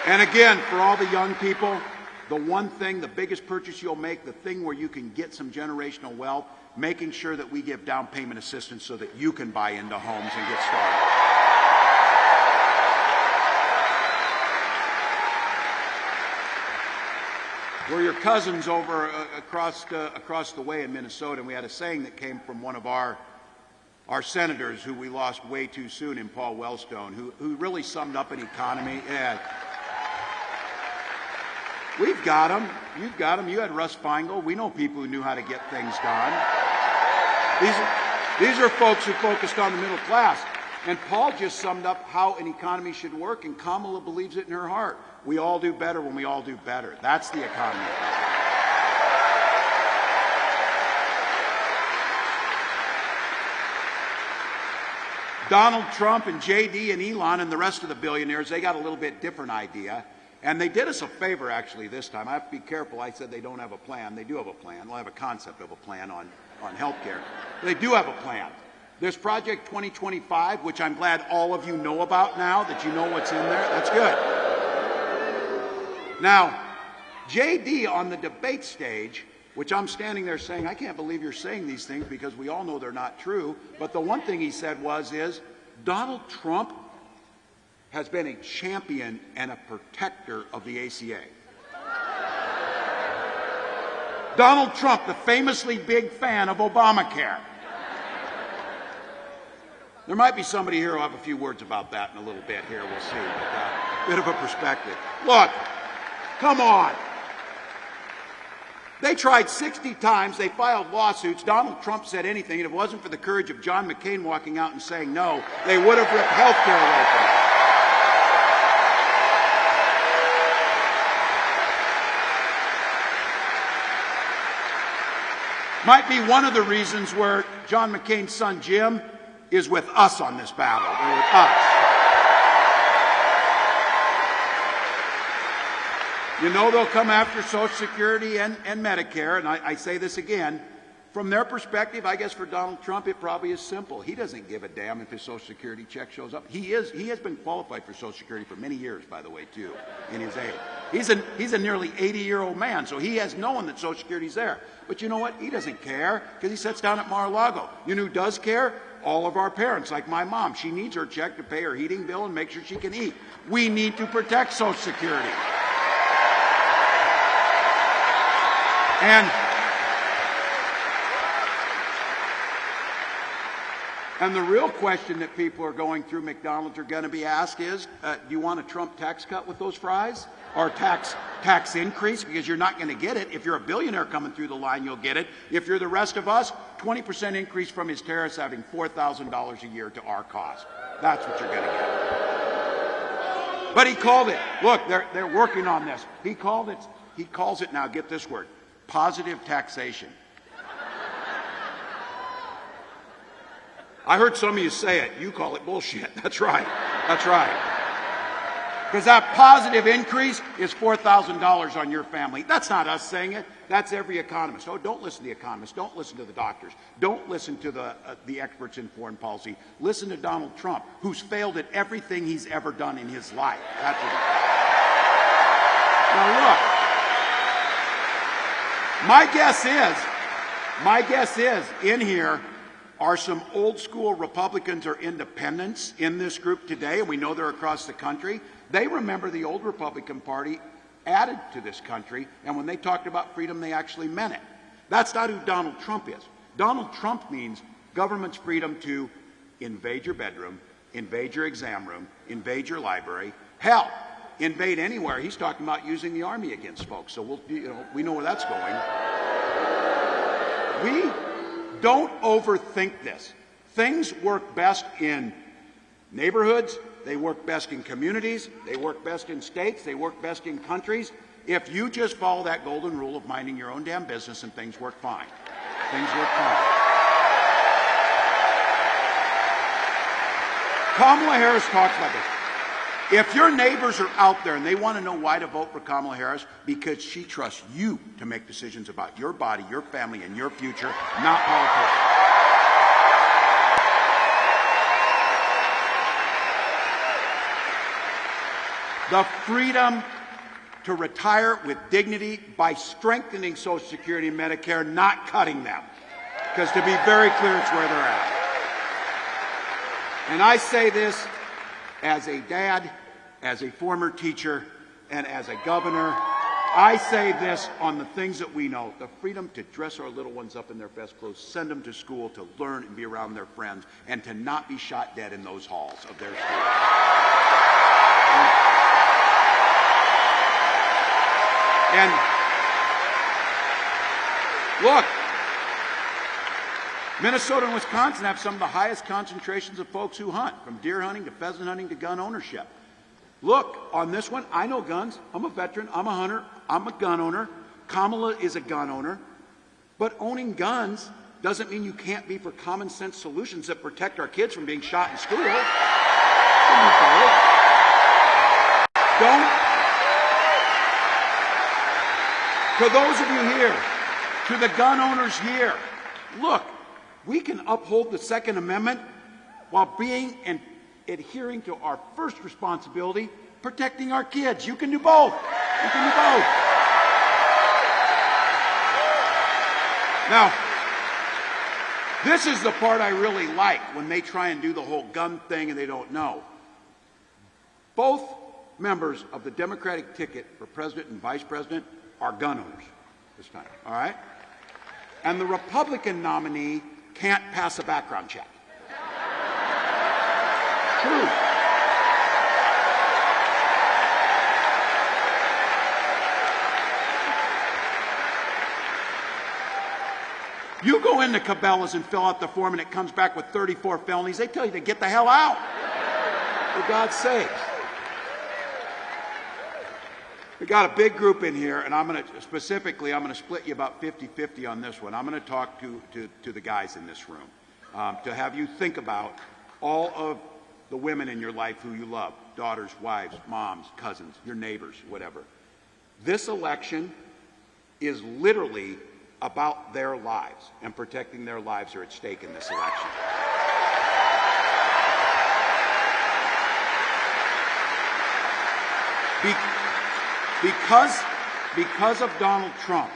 And again, for all the young people, the one thing, the biggest purchase you'll make, the thing where you can get some generational wealth, making sure that we give down payment assistance so that you can buy into homes and get started. We're your cousins over across the way in Minnesota, and we had a saying that came from one of our senators who we lost way too soon in Paul Wellstone, who really summed up an economy. Yeah. We've got them. You've got them. You had Russ Feingold. We know people who knew how to get things done. These are folks who focused on the middle class. And Paul just summed up how an economy should work, and Kamala believes it in her heart. We all do better when we all do better. That's the economy. Donald Trump and JD and Elon and the rest of the billionaires, they got a little bit different idea. And they did us a favor, actually, this time. I have to be careful. I said they don't have a plan. They do have a plan. They'll have a concept of a plan on health care. They do have a plan. There's Project 2025, which I'm glad all of you know about now, that you know what's in there. That's good. Now, JD on the debate stage, which I'm standing there saying, I can't believe you're saying these things because we all know they're not true. But the one thing he said is Donald Trump has been a champion and a protector of the ACA. Donald Trump, the famously big fan of Obamacare. There might be somebody here who will have a few words about that in a little bit here. We'll see. But, bit of a perspective. Look, come on. They tried 60 times. They filed lawsuits. Donald Trump said anything, and if it wasn't for the courage of John McCain walking out and saying no, they would have ripped health care away from them. Might be one of the reasons where John McCain's son Jim is with us on this battle. They're with us. You know they'll come after Social Security and Medicare, and I say this again. From their perspective, I guess for Donald Trump, it probably is simple. He doesn't give a damn if his Social Security check shows up. He has been qualified for Social Security for many years, by the way, too, in his age. He's a nearly 80-year-old man, so he has known that Social Security's there. But you know what? He doesn't care because he sits down at Mar-a-Lago. You know who does care? All of our parents, like my mom. She needs her check to pay her heating bill and make sure she can eat. We need to protect Social Security. And the real question that people are going through McDonald's are going to be asked is, do you want a Trump tax cut with those fries? Or tax increase? Because you're not going to get it. If you're a billionaire coming through the line, you'll get it. If you're the rest of us, 20% increase from his tariffs having $4,000 a year to our cost. That's what you're going to get. But he called it. Look, they're working on this. He calls it, now get this word, positive taxation. I heard some of you say it. You call it bullshit. That's right. That's right. Because that positive increase is $4,000 on your family. That's not us saying it. That's every economist. Oh, don't listen to the economists. Don't listen to the doctors. Don't listen to the experts in foreign policy. Listen to Donald Trump, who's failed at everything he's ever done in his life. That's what Now look, my guess is in here are some old school Republicans or independents in this group today, and we know they're across the country. They remember the old Republican Party added to this country, and when they talked about freedom, they actually meant it. That's not who Donald Trump is. Donald Trump means government's freedom to invade your bedroom, invade your exam room, invade your library, hell, invade anywhere. He's talking about using the army against folks, so we know where that's going. We don't overthink this. Things work best in neighborhoods, they work best in communities, they work best in states, they work best in countries. If you just follow that golden rule of minding your own damn business, and things work fine. Things work fine. Kamala Harris talks about this. If your neighbors are out there and they want to know why to vote for Kamala Harris, because she trusts you to make decisions about your body, your family, and your future, not politics. The freedom to retire with dignity by strengthening Social Security and Medicare, not cutting them. Because to be very clear, it's where they're at. And I say this as a dad, as a former teacher, and as a governor. I say this on the things that we know. The freedom to dress our little ones up in their best clothes, send them to school, to learn and be around their friends, and to not be shot dead in those halls of their school. And look, Minnesota and Wisconsin have some of the highest concentrations of folks who hunt, from deer hunting to pheasant hunting to gun ownership. Look, on this one, I know guns. I'm a veteran. I'm a hunter. I'm a gun owner. Kamala is a gun owner. But owning guns doesn't mean you can't be for common sense solutions that protect our kids from being shot in school. Don't. To those of you here, to the gun owners here, look, we can uphold the Second Amendment while being and adhering to our first responsibility, protecting our kids. You can do both. You can do both. Now, this is the part I really like when they try and do the whole gun thing and they don't know. Both members of the Democratic ticket for president and vice president are gun owners this time, all right? And the Republican nominee can't pass a background check. True. You go into Cabela's and fill out the form and it comes back with 34 felonies, they tell you to get the hell out. For God's sake. We got a big group in here, and I'm going to split you about 50-50 on this one. I'm going to talk to the guys in this room to have you think about all of the women in your life who you love, daughters, wives, moms, cousins, your neighbors, whatever. This election is literally about their lives, and protecting their lives are at stake in this election. Because of Donald Trump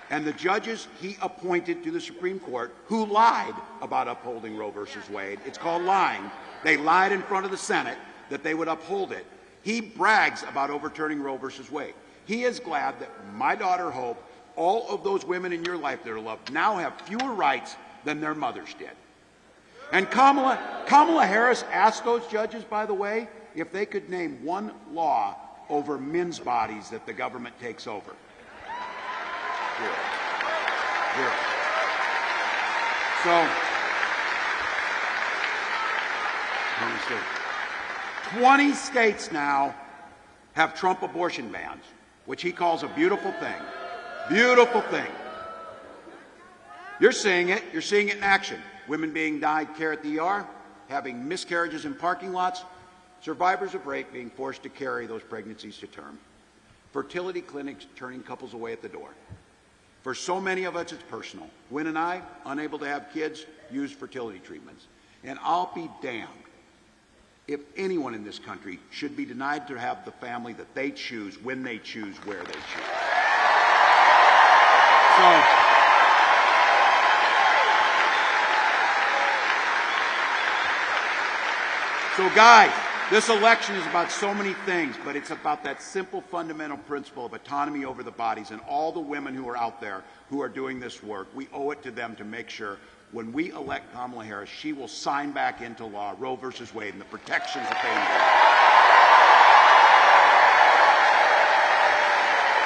and the judges he appointed to the Supreme Court who lied about upholding Roe versus Wade. It's called lying. They lied in front of the Senate that they would uphold it. He brags about overturning Roe versus Wade. He is glad that my daughter Hope, all of those women in your life that are loved, now have fewer rights than their mothers did. And Kamala Harris asked those judges, by the way, if they could name one law over men's bodies that the government takes over. Zero. Zero. So, 20 states now have Trump abortion bans, which he calls a beautiful thing. Beautiful thing. You're seeing it. You're seeing it in action. Women being denied care at the ER, having miscarriages in parking lots, survivors of rape being forced to carry those pregnancies to term. Fertility clinics turning couples away at the door. For so many of us, it's personal. Gwen and I, unable to have kids, use fertility treatments. And I'll be damned if anyone in this country should be denied to have the family that they choose, when they choose, where they choose. So guys, this election is about so many things, but it's about that simple fundamental principle of autonomy over the bodies, and all the women who are out there who are doing this work, we owe it to them to make sure when we elect Kamala Harris, she will sign back into law Roe versus Wade and the protections that they need.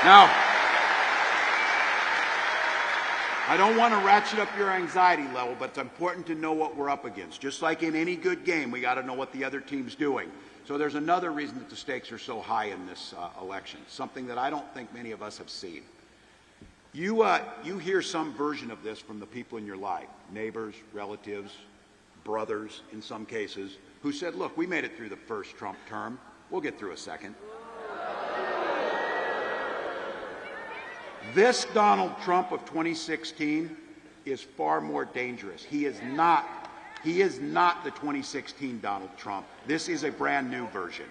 Now, I don't want to ratchet up your anxiety level, but it's important to know what we're up against. Just like in any good game, we got to know what the other team's doing. So there's another reason that the stakes are so high in this election, something that I don't think many of us have seen. You hear some version of this from the people in your life, neighbors, relatives, brothers in some cases, who said, look, we made it through the first Trump term. We'll get through a second. This Donald Trump of 2016 is far more dangerous. He is not the 2016 Donald Trump. This is a brand new version.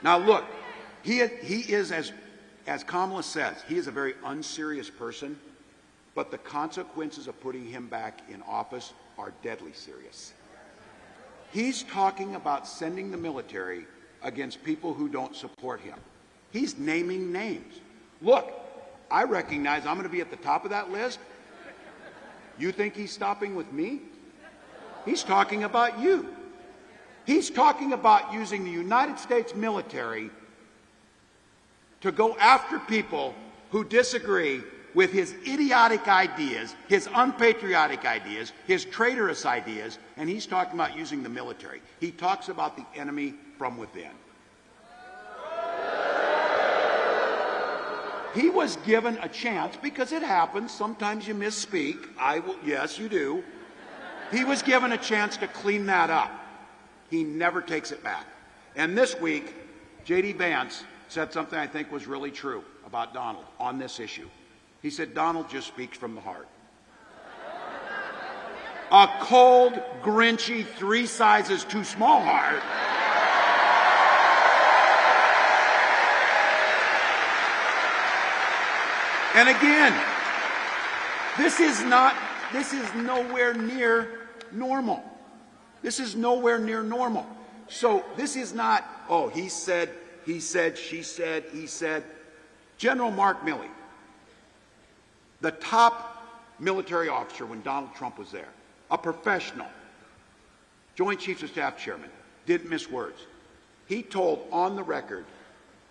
Now look, he is, as Kamala says, he is a very unserious person, but the consequences of putting him back in office are deadly serious. He's talking about sending the military against people who don't support him. He's naming names. Look, I recognize I'm going to be at the top of that list. You think he's stopping with me? He's talking about you. He's talking about using the United States military to go after people who disagree with his idiotic ideas, his unpatriotic ideas, his traitorous ideas, and he's talking about using the military. He talks about the enemy from within. He was given a chance, because it happens, sometimes you misspeak, yes you do. He was given a chance to clean that up. He never takes it back. And this week, J.D. Vance said something I think was really true about Donald on this issue. He said, Donald just speaks from the heart. A cold, grinchy, 3 sizes too small heart. And again, this is nowhere near normal. This is nowhere near normal. So this is not, oh, he said, she said, he said. General Mark Milley, the top military officer when Donald Trump was there, a professional, Joint Chiefs of Staff chairman, didn't miss words. He told on the record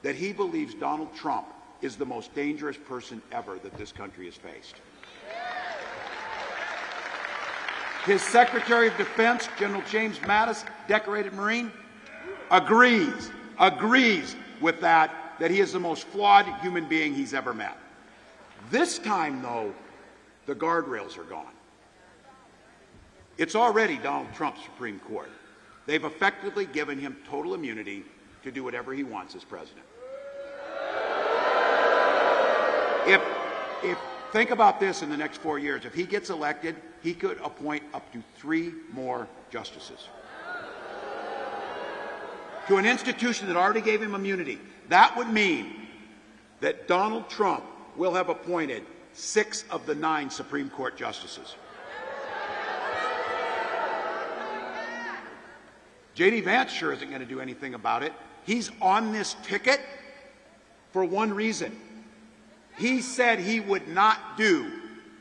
that he believes Donald Trump is the most dangerous person ever that this country has faced. His Secretary of Defense, General James Madison, decorated Marine, agrees with that he is the most flawed human being he's ever met. This time, though, the guardrails are gone. It's already Donald Trump's Supreme Court. They've effectively given him total immunity to do whatever he wants as president. If think about this in the next 4 years. If he gets elected, he could appoint up to 3 more justices to an institution that already gave him immunity. That would mean that Donald Trump will have appointed 6 of the 9 Supreme Court justices. J.D. Vance sure isn't going to do anything about it. He's on this ticket for one reason. He said he would not do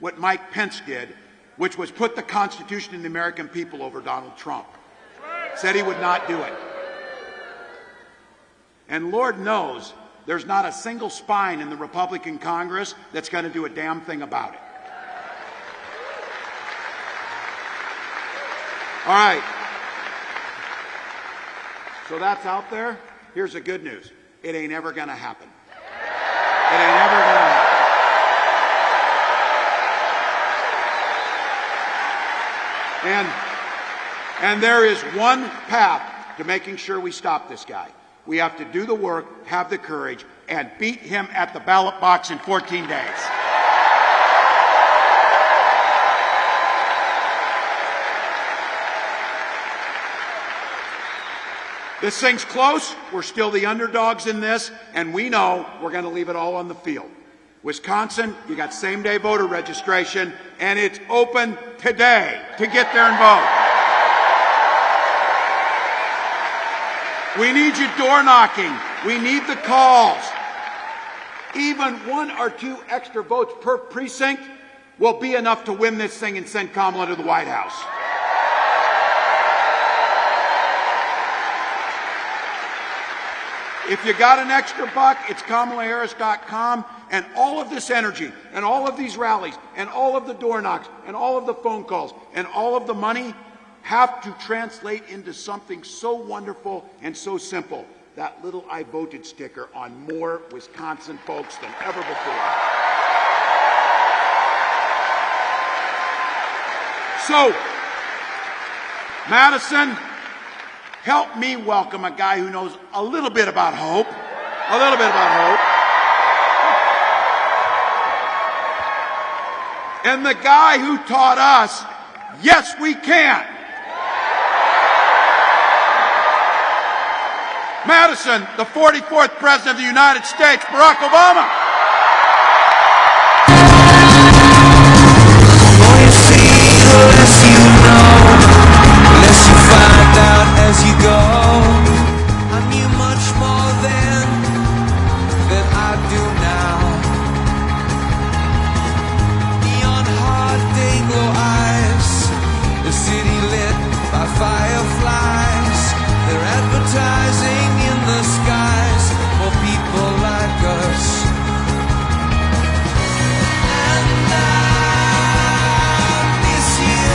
what Mike Pence did, which was put the Constitution and the American people over Donald Trump. Said he would not do it. And Lord knows there's not a single spine in the Republican Congress that's going to do a damn thing about it. All right. So that's out there. Here's the good news. It ain't ever going to happen. It ain't ever going to happen. And there is one path to making sure we stop this guy. We have to do the work, have the courage, and beat him at the ballot box in 14 days. This thing's close. We're still the underdogs in this, and we know we're going to leave it all on the field. Wisconsin, you got same-day voter registration, and it's open today to get there and vote. We need you door knocking. We need the calls. Even 1 or 2 extra votes per precinct will be enough to win this thing and send Kamala to the White House. If you got an extra buck, it's KamalaHarris.com, and all of this energy, and all of these rallies, and all of the door knocks, and all of the phone calls, and all of the money have to translate into something so wonderful and so simple. That little I voted sticker on more Wisconsin folks than ever before. So, Madison, help me welcome a guy who knows a little bit about hope. A little bit about hope. And the guy who taught us, yes, we can. Madison, the 44th President of the United States, Barack Obama. As you go, I knew much more then than I do now. Neon hard day glow eyes, the city lit by fireflies. They're advertising in the skies for people like us. And I miss you.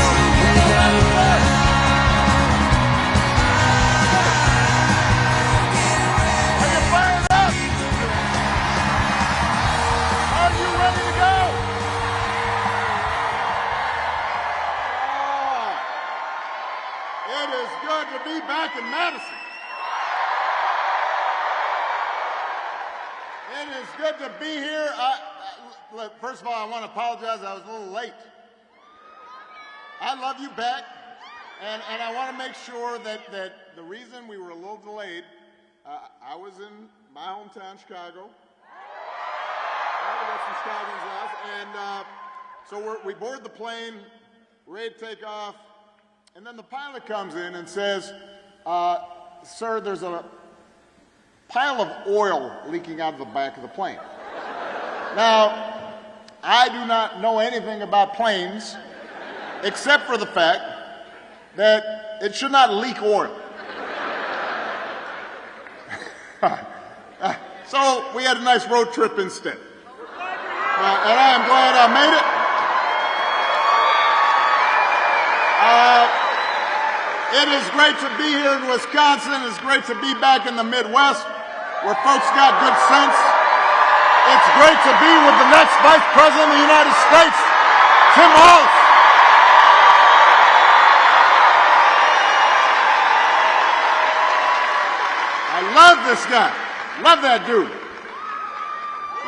Back in Madison. It is good to be here. First of all, I want to apologize. I was a little late. I love you back, and I want to make sure that the reason we were a little delayed, I was in my hometown, Chicago. I got some Chicagoans left, and so we board the plane, ready to take off, and then the pilot comes in and says, sir, there's a pile of oil leaking out of the back of the plane. Now, I do not know anything about planes except for the fact that it should not leak oil. So we had a nice road trip instead. And I am glad I made it. It is great to be here in Wisconsin. It's great to be back in the Midwest where folks got good sense. It's great to be with the next Vice President of the United States, Tim Walz. I love this guy. Love that dude.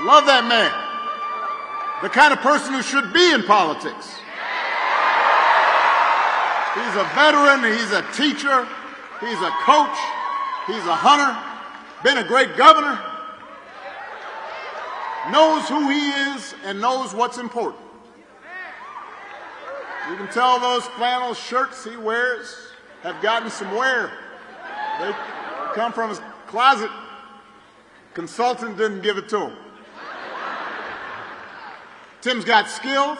Love that man. The kind of person who should be in politics. He's a veteran, he's a teacher, he's a coach, he's a hunter, been a great governor, knows who he is and knows what's important. You can tell those flannel shirts he wears have gotten some wear. They come from his closet. Consultant didn't give it to him. Tim's got skills.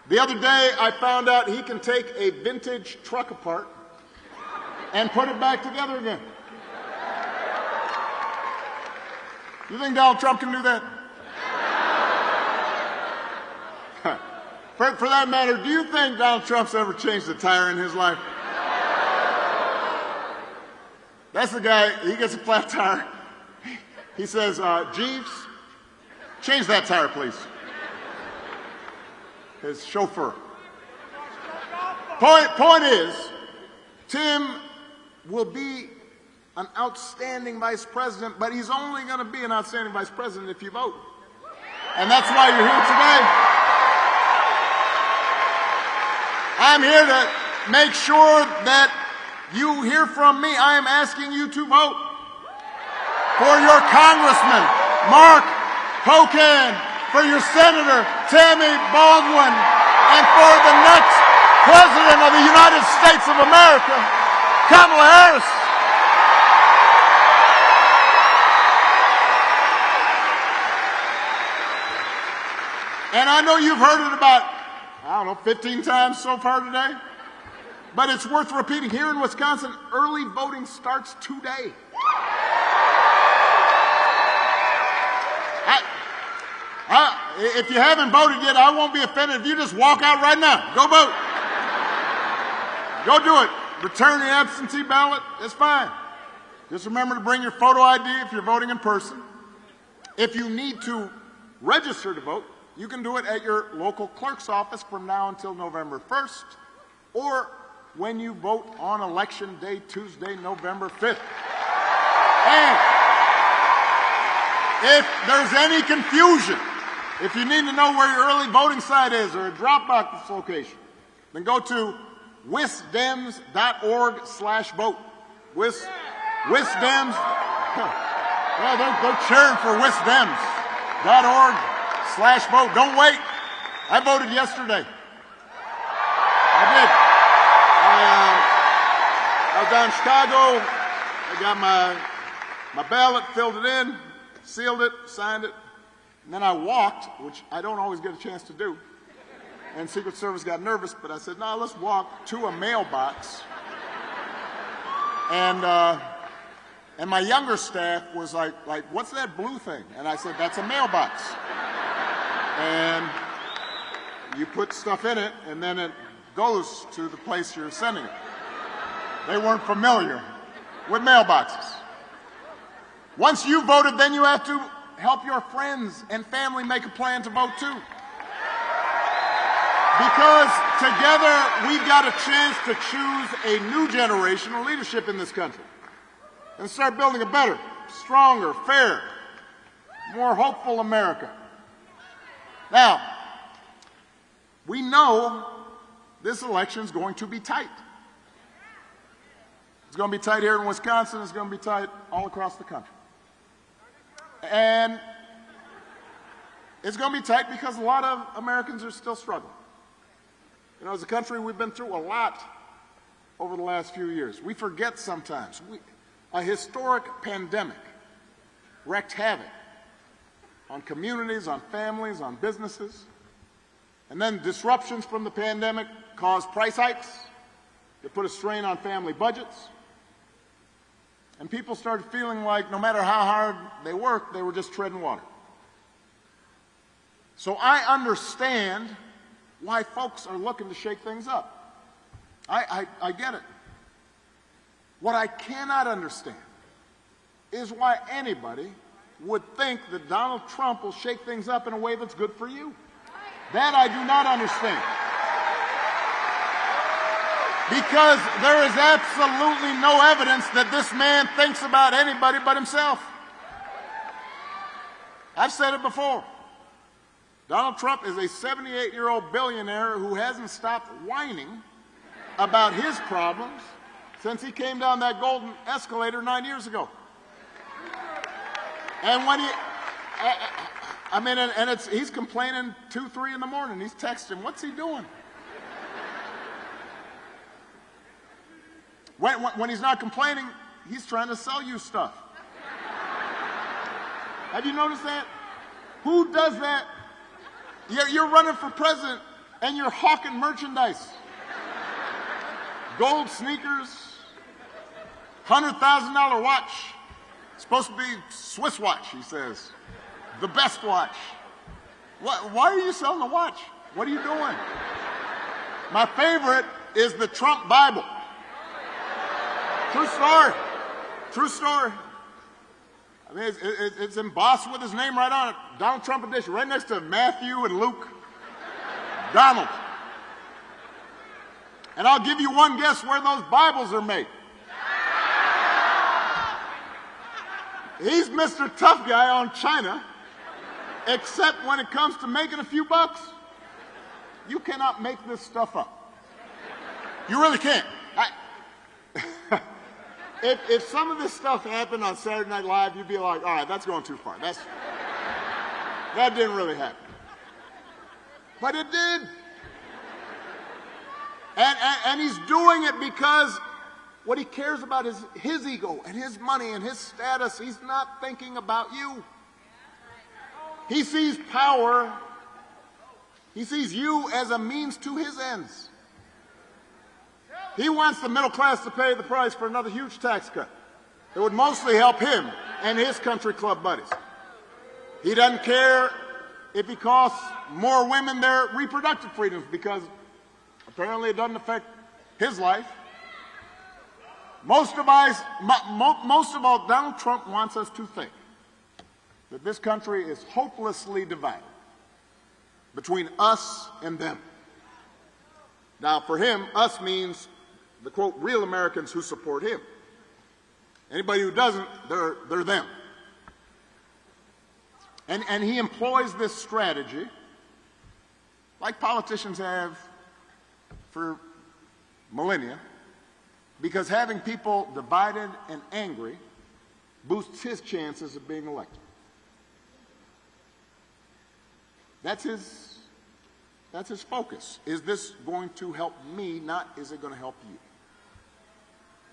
The other day, I found out he can take a vintage truck apart and put it back together again. You think Donald Trump can do that? For that matter, do you think Donald Trump's ever changed a tire in his life? That's the guy, he gets a flat tire. He says, Jeeves, change that tire, please. His chauffeur. Point is, Tim will be an outstanding vice president, but he's only going to be an outstanding vice president if you vote. And that's why you're here today. I'm here to make sure that you hear from me. I am asking you to vote for your congressman, Mark Pocan, for your Senator, Tammy Baldwin, and for the next President of the United States of America, Kamala Harris. And I know you've heard it about, 15 times so far today, but it's worth repeating. Here in Wisconsin, early voting starts today. If you haven't voted yet, I won't be offended if you just walk out right now. Go vote. Go do it. Return the absentee ballot. It's fine. Just remember to bring your photo ID if you're voting in person. If you need to register to vote, you can do it at your local clerk's office from now until November 1st, or when you vote on Election Day, Tuesday, November 5th. And if there's any confusion, if you need to know where your early voting site is or a drop-box location, then go to wisdems.org/vote. Wisdems. Yeah, they're cheering for wisdems.org/vote. Don't wait. I voted yesterday. I did. I was down in Chicago. I got my ballot, filled it in, sealed it, signed it, and then I walked, which I don't always get a chance to do. And Secret Service got nervous, but I said, no, let's walk to a mailbox. And my younger staff was like, what's that blue thing? And I said, that's a mailbox. And you put stuff in it, and then it goes to the place you're sending it. They weren't familiar with mailboxes. Once you voted, then you have to help your friends and family make a plan to vote too. Because together we've got a chance to choose a new generation of leadership in this country and start building a better, stronger, fair, more hopeful America. Now, we know this election is going to be tight. It's going to be tight here in Wisconsin. It's going to be tight all across the country. And it's going to be tight because a lot of Americans are still struggling. You know, as a country, we've been through a lot over the last few years. We forget sometimes. A historic pandemic wreaked havoc on communities, on families, on businesses. And then disruptions from the pandemic caused price hikes that put a strain on family budgets. And people started feeling like no matter how hard they worked, they were just treading water. So I understand why folks are looking to shake things up. I get it. What I cannot understand is why anybody would think that Donald Trump will shake things up in a way that's good for you. That I do not understand. Because there is absolutely no evidence that this man thinks about anybody but himself. I've said it before. Donald Trump is a 78-year-old billionaire who hasn't stopped whining about his problems since he came down that golden escalator 9 years ago. And when he's complaining 2, 3 in the morning. He's texting, what's he doing? When he's not complaining, he's trying to sell you stuff. Have you noticed that? Who does that? You're running for president and you're hawking merchandise. Gold sneakers, $100,000 watch. Supposed to be Swiss watch, he says. The best watch. Why are you selling the watch? What are you doing? My favorite is the Trump Bible. True story. True story. I mean, it's embossed with his name right on it. Donald Trump edition, right next to Matthew and Luke. Donald. And I'll give you one guess where those Bibles are made. He's Mr. Tough Guy on China, except when it comes to making a few bucks. You cannot make this stuff up. You really can't. If some of this stuff happened on Saturday Night Live, you'd be like, all right, that's going too far. That didn't really happen. But it did. And he's doing it because what he cares about is his ego and his money and his status. He's not thinking about you. He sees power. He sees you as a means to his ends. He wants the middle class to pay the price for another huge tax cut. It would mostly help him and his country club buddies. He doesn't care if he costs more women their reproductive freedoms, because apparently it doesn't affect his life. Most of all, Donald Trump wants us to think that this country is hopelessly divided between us and them. Now, for him, us means the, quote, real Americans who support him. Anybody who doesn't, they're them. And he employs this strategy like politicians have for millennia, because having people divided and angry boosts his chances of being elected. That's his focus. Is this going to help me, not is it going to help you?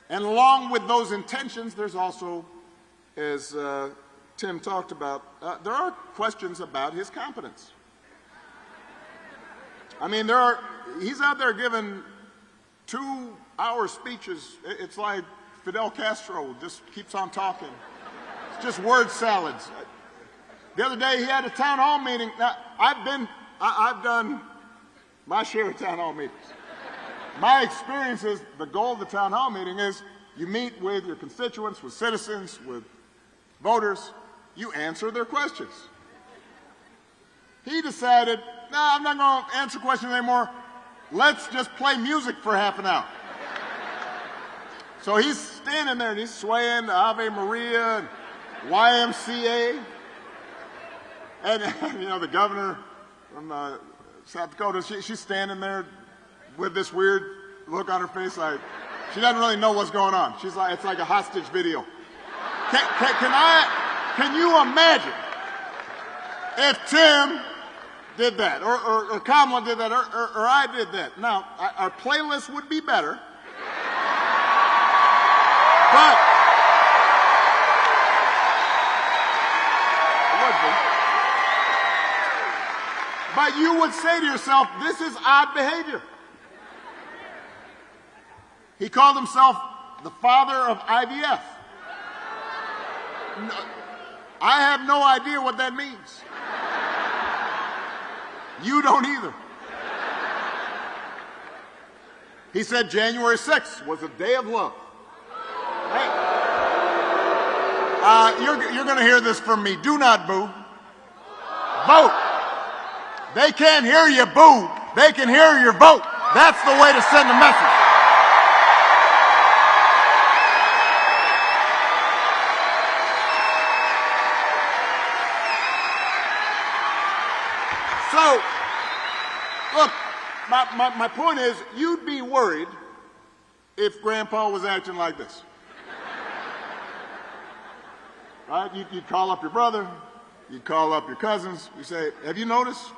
And along with those intentions, there's also, as Tim talked about, there are questions about his competence. I mean, he's out there giving 2-hour speeches. It's like Fidel Castro just keeps on talking. It's just word salads. The other day he had a town hall meeting. Now, I've done my share of town hall meetings. My experience is the goal of the town hall meeting is you meet with your constituents, with citizens, with voters. You answer their questions. He decided, no, I'm not going to answer questions anymore. Let's just play music for half an hour. So he's standing there and he's swaying Ave Maria and YMCA. And, you know, the governor from South Dakota, she's standing there with this weird look on her face, like she doesn't really know what's going on. She's like, it's like a hostage video. Can you imagine if Tim did that, or Kamala did that, or I did that? Now, our playlist would be better, but it would be. But you would say to yourself, this is odd behavior. He called himself the father of IVF. No, I have no idea what that means. You don't either. He said January 6th was a day of love. Right? You're going to hear this from me. Do not boo. Vote. They can't hear you boo. They can hear your vote. That's the way to send a message. So, look, my point is, you'd be worried if Grandpa was acting like this. Right? You'd call up your brother, you'd call up your cousins, you say, have you noticed?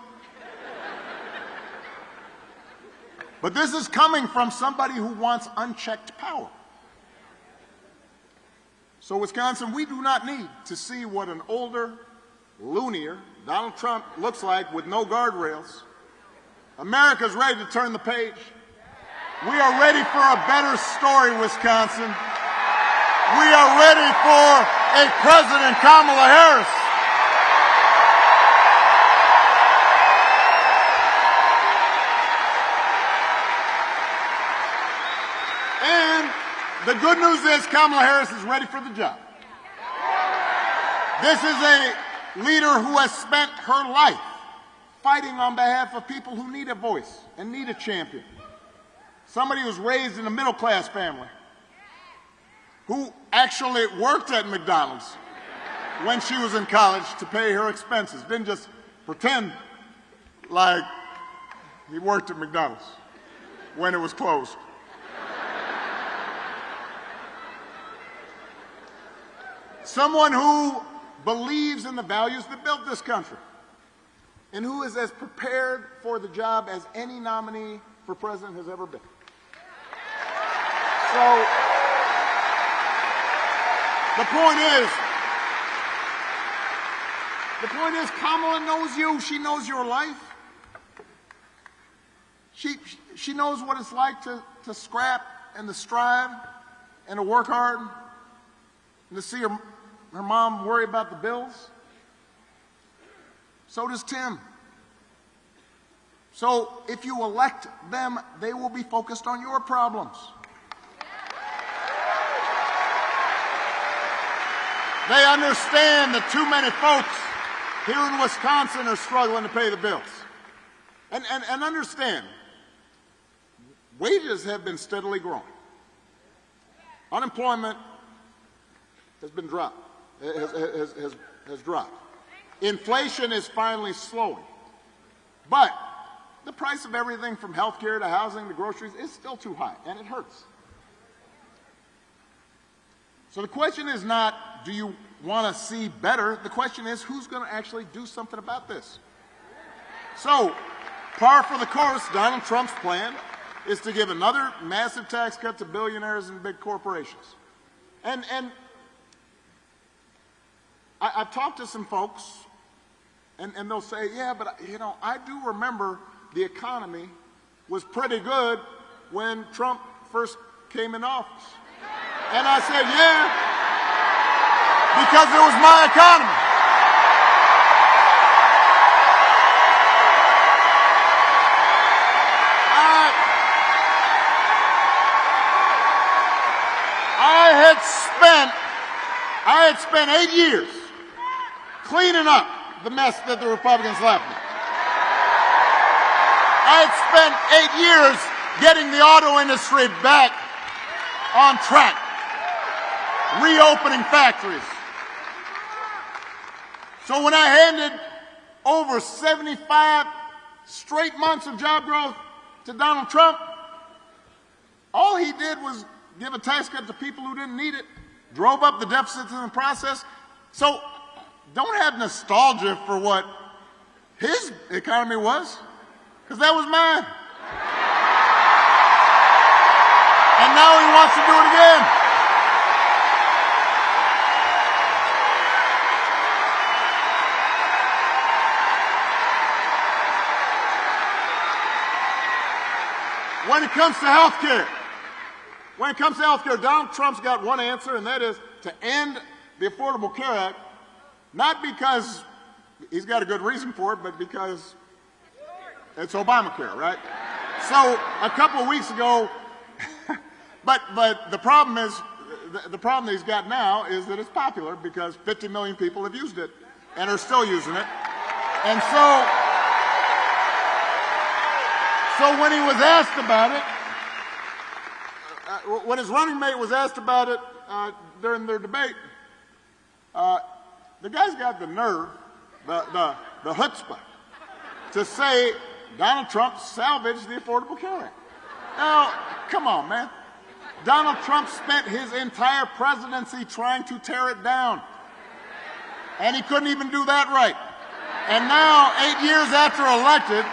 But this is coming from somebody who wants unchecked power. So, Wisconsin, we do not need to see what an older, loonier Donald Trump looks like with no guardrails. America's ready to turn the page. We are ready for a better story, Wisconsin. We are ready for a President Kamala Harris. And the good news is Kamala Harris is ready for the job. This is a leader who has spent her life fighting on behalf of people who need a voice and need a champion. Somebody who was raised in a middle-class family, who actually worked at McDonald's when she was in college to pay her expenses. Didn't just pretend like he worked at McDonald's when it was closed. Someone who believes in the values that built this country, and who is as prepared for the job as any nominee for president has ever been. So, the point is, Kamala knows you. She knows your life. She knows what it's like to scrap and to strive and to work hard and to see her mom worry about the bills. So does Tim. So if you elect them, they will be focused on your problems. They understand that too many folks here in Wisconsin are struggling to pay the bills. And understand, wages have been steadily growing. Unemployment has been dropped, has dropped. Inflation is finally slowing. But the price of everything from health care to housing to groceries is still too high, and it hurts. So the question is not, do you want to see better? The question is, who's going to actually do something about this? So, par for the course, Donald Trump's plan is to give another massive tax cut to billionaires and big corporations. And I've talked to some folks, and they'll say, yeah, but you know, I do remember the economy was pretty good when Trump first came in office. And I said, yeah, because it was my economy. I had spent 8 years cleaning up the mess that the Republicans left me. I had spent 8 years getting the auto industry back on track, reopening factories. So when I handed over 75 straight months of job growth to Donald Trump, all he did was give a tax cut to people who didn't need it, drove up the deficits in the process. So don't have nostalgia for what his economy was, because that was mine. And now he wants to do it again. When it comes to health care, Donald Trump's got one answer, and that is to end the Affordable Care Act, not because he's got a good reason for it, but because it's Obamacare, right? So a couple of weeks ago, but the problem is, the problem that he's got now is that it's popular because 50 million people have used it and are still using it. And so when he was asked about it, when his running mate was asked about it during their debate, the guy's got the nerve, the chutzpah, to say Donald Trump salvaged the Affordable Care Act. Now, come on, man. Donald Trump spent his entire presidency trying to tear it down, and he couldn't even do that right. And now, 8 years after elected,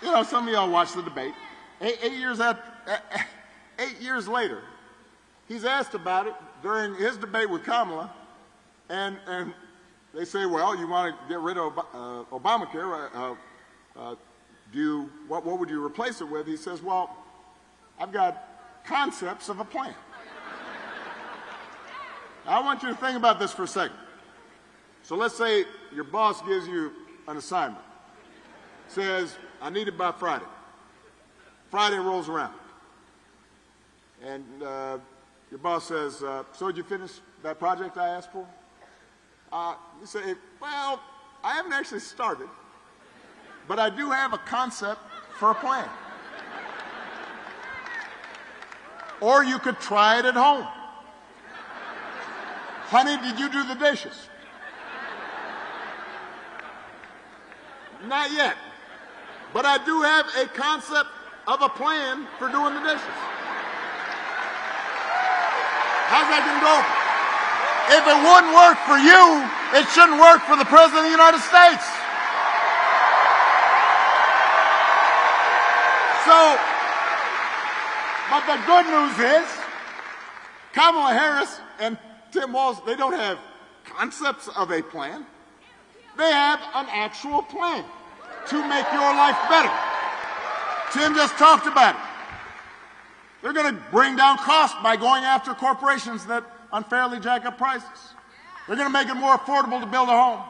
you know, some of y'all watched the debate. 8 years later, he's asked about it during his debate with Kamala, and they say, well, you want to get rid of Obamacare, what would you replace it with? He says, well, I've got concepts of a plan. Now, I want you to think about this for a second. So let's say your boss gives you an assignment. Says, I need it by Friday. Friday rolls around. And your boss says, so did you finish that project I asked for? You say, well, I haven't actually started, but I do have a concept for a plan. Or you could try it at home. Honey, did you do the dishes? Not yet. But I do have a concept of a plan for doing the dishes. How's that going to go? If it wouldn't work for you, it shouldn't work for the President of the United States. So, but the good news is, Kamala Harris and Tim Walz, they don't have concepts of a plan. They have an actual plan to make your life better. Tim just talked about it. They're going to bring down costs by going after corporations that unfairly jack up prices. They're going to make it more affordable to build a home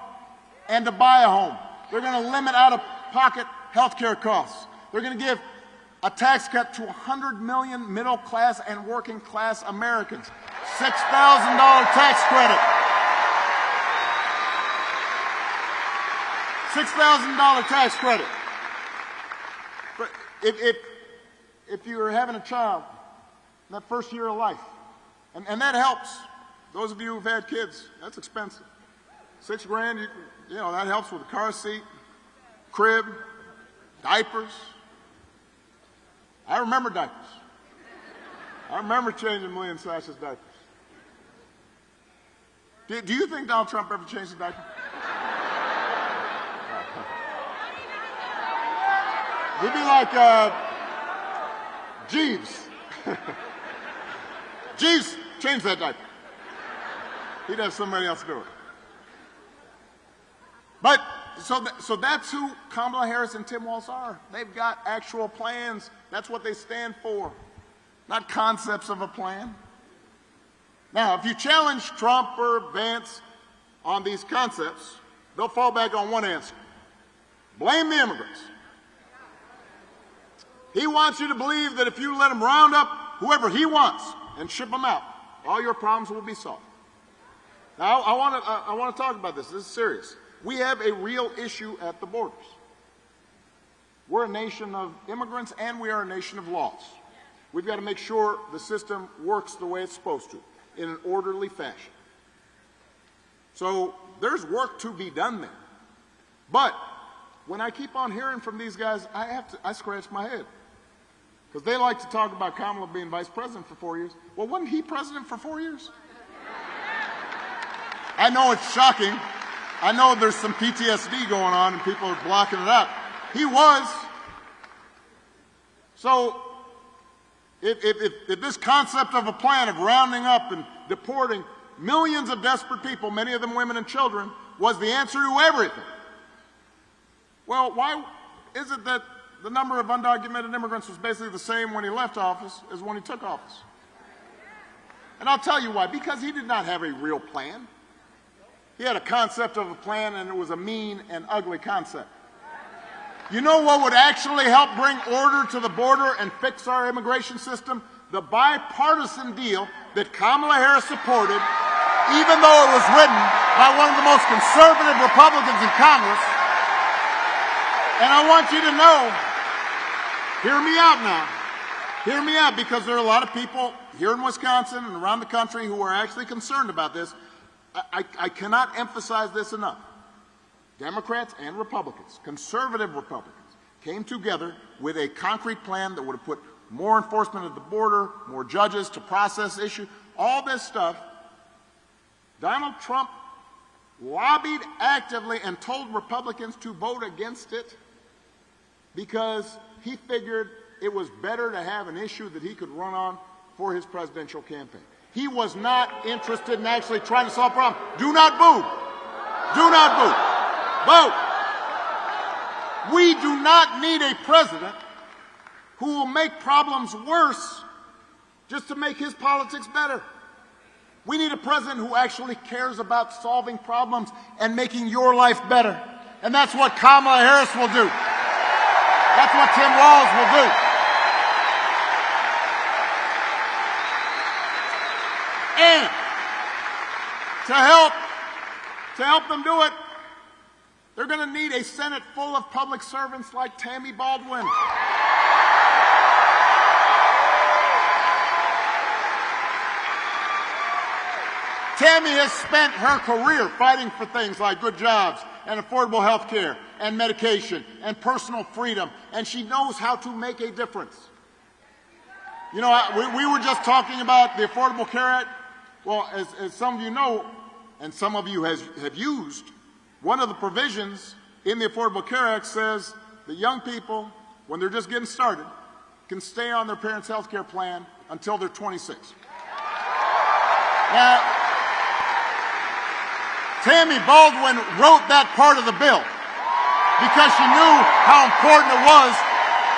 and to buy a home. They're going to limit out-of-pocket health care costs. They're going to give a tax cut to 100 million middle-class and working-class Americans. $6,000 tax credit. $6,000 tax credit. If you're having a child in that first year of life, and that helps. Those of you who've had kids, that's expensive. $6 grand, you know, that helps with a car seat, crib, diapers. I remember diapers. I remember changing William Sash's diapers. Do you think Donald Trump ever changed a diaper? He'd be like Jeeves. Jeeves, change that diaper. He'd have somebody else do it. But, so that's who Kamala Harris and Tim Walz are. They've got actual plans. That's what they stand for, not concepts of a plan. Now, if you challenge Trump or Vance on these concepts, they'll fall back on one answer. Blame the immigrants. He wants you to believe that if you let him round up whoever he wants and ship them out, all your problems will be solved. Now, I want to talk about this. This is serious. We have a real issue at the borders. We're a nation of immigrants and we are a nation of laws. We've got to make sure the system works the way it's supposed to, in an orderly fashion. So there's work to be done there. But when I keep on hearing from these guys, I scratch my head. Because they like to talk about Kamala being vice president for 4 years. Well, wasn't he president for 4 years? I know it's shocking. I know there's some PTSD going on and people are blocking it out. He was. So if this concept of a plan of rounding up and deporting millions of desperate people, many of them women and children, was the answer to everything, well, why is it that the number of undocumented immigrants was basically the same when he left office as when he took office? And I'll tell you why. Because he did not have a real plan. He had a concept of a plan, and it was a mean and ugly concept. You know what would actually help bring order to the border and fix our immigration system? The bipartisan deal that Kamala Harris supported, even though it was written by one of the most conservative Republicans in Congress. And I want you to know, hear me out now. Hear me out, because there are a lot of people here in Wisconsin and around the country who are actually concerned about this. I cannot emphasize this enough. Democrats and Republicans, conservative Republicans, came together with a concrete plan that would have put more enforcement at the border, more judges to process issues, all this stuff. Donald Trump lobbied actively and told Republicans to vote against it because he figured it was better to have an issue that he could run on for his presidential campaign. He was not interested in actually trying to solve problems. Do not boo. Do not boo. Vote. We do not need a president who will make problems worse just to make his politics better. We need a president who actually cares about solving problems and making your life better. And that's what Kamala Harris will do. That's what Tim Walz will do. And to help them do it, they're going to need a Senate full of public servants like Tammy Baldwin. Tammy has spent her career fighting for things like good jobs and affordable health care and medication and personal freedom, and she knows how to make a difference. You know, we were just talking about the Affordable Care Act. Well, as some of you know, and some of you have used, one of the provisions in the Affordable Care Act says that young people, when they're just getting started, can stay on their parents' health care plan until they're 26. Now, Tammy Baldwin wrote that part of the bill because she knew how important it was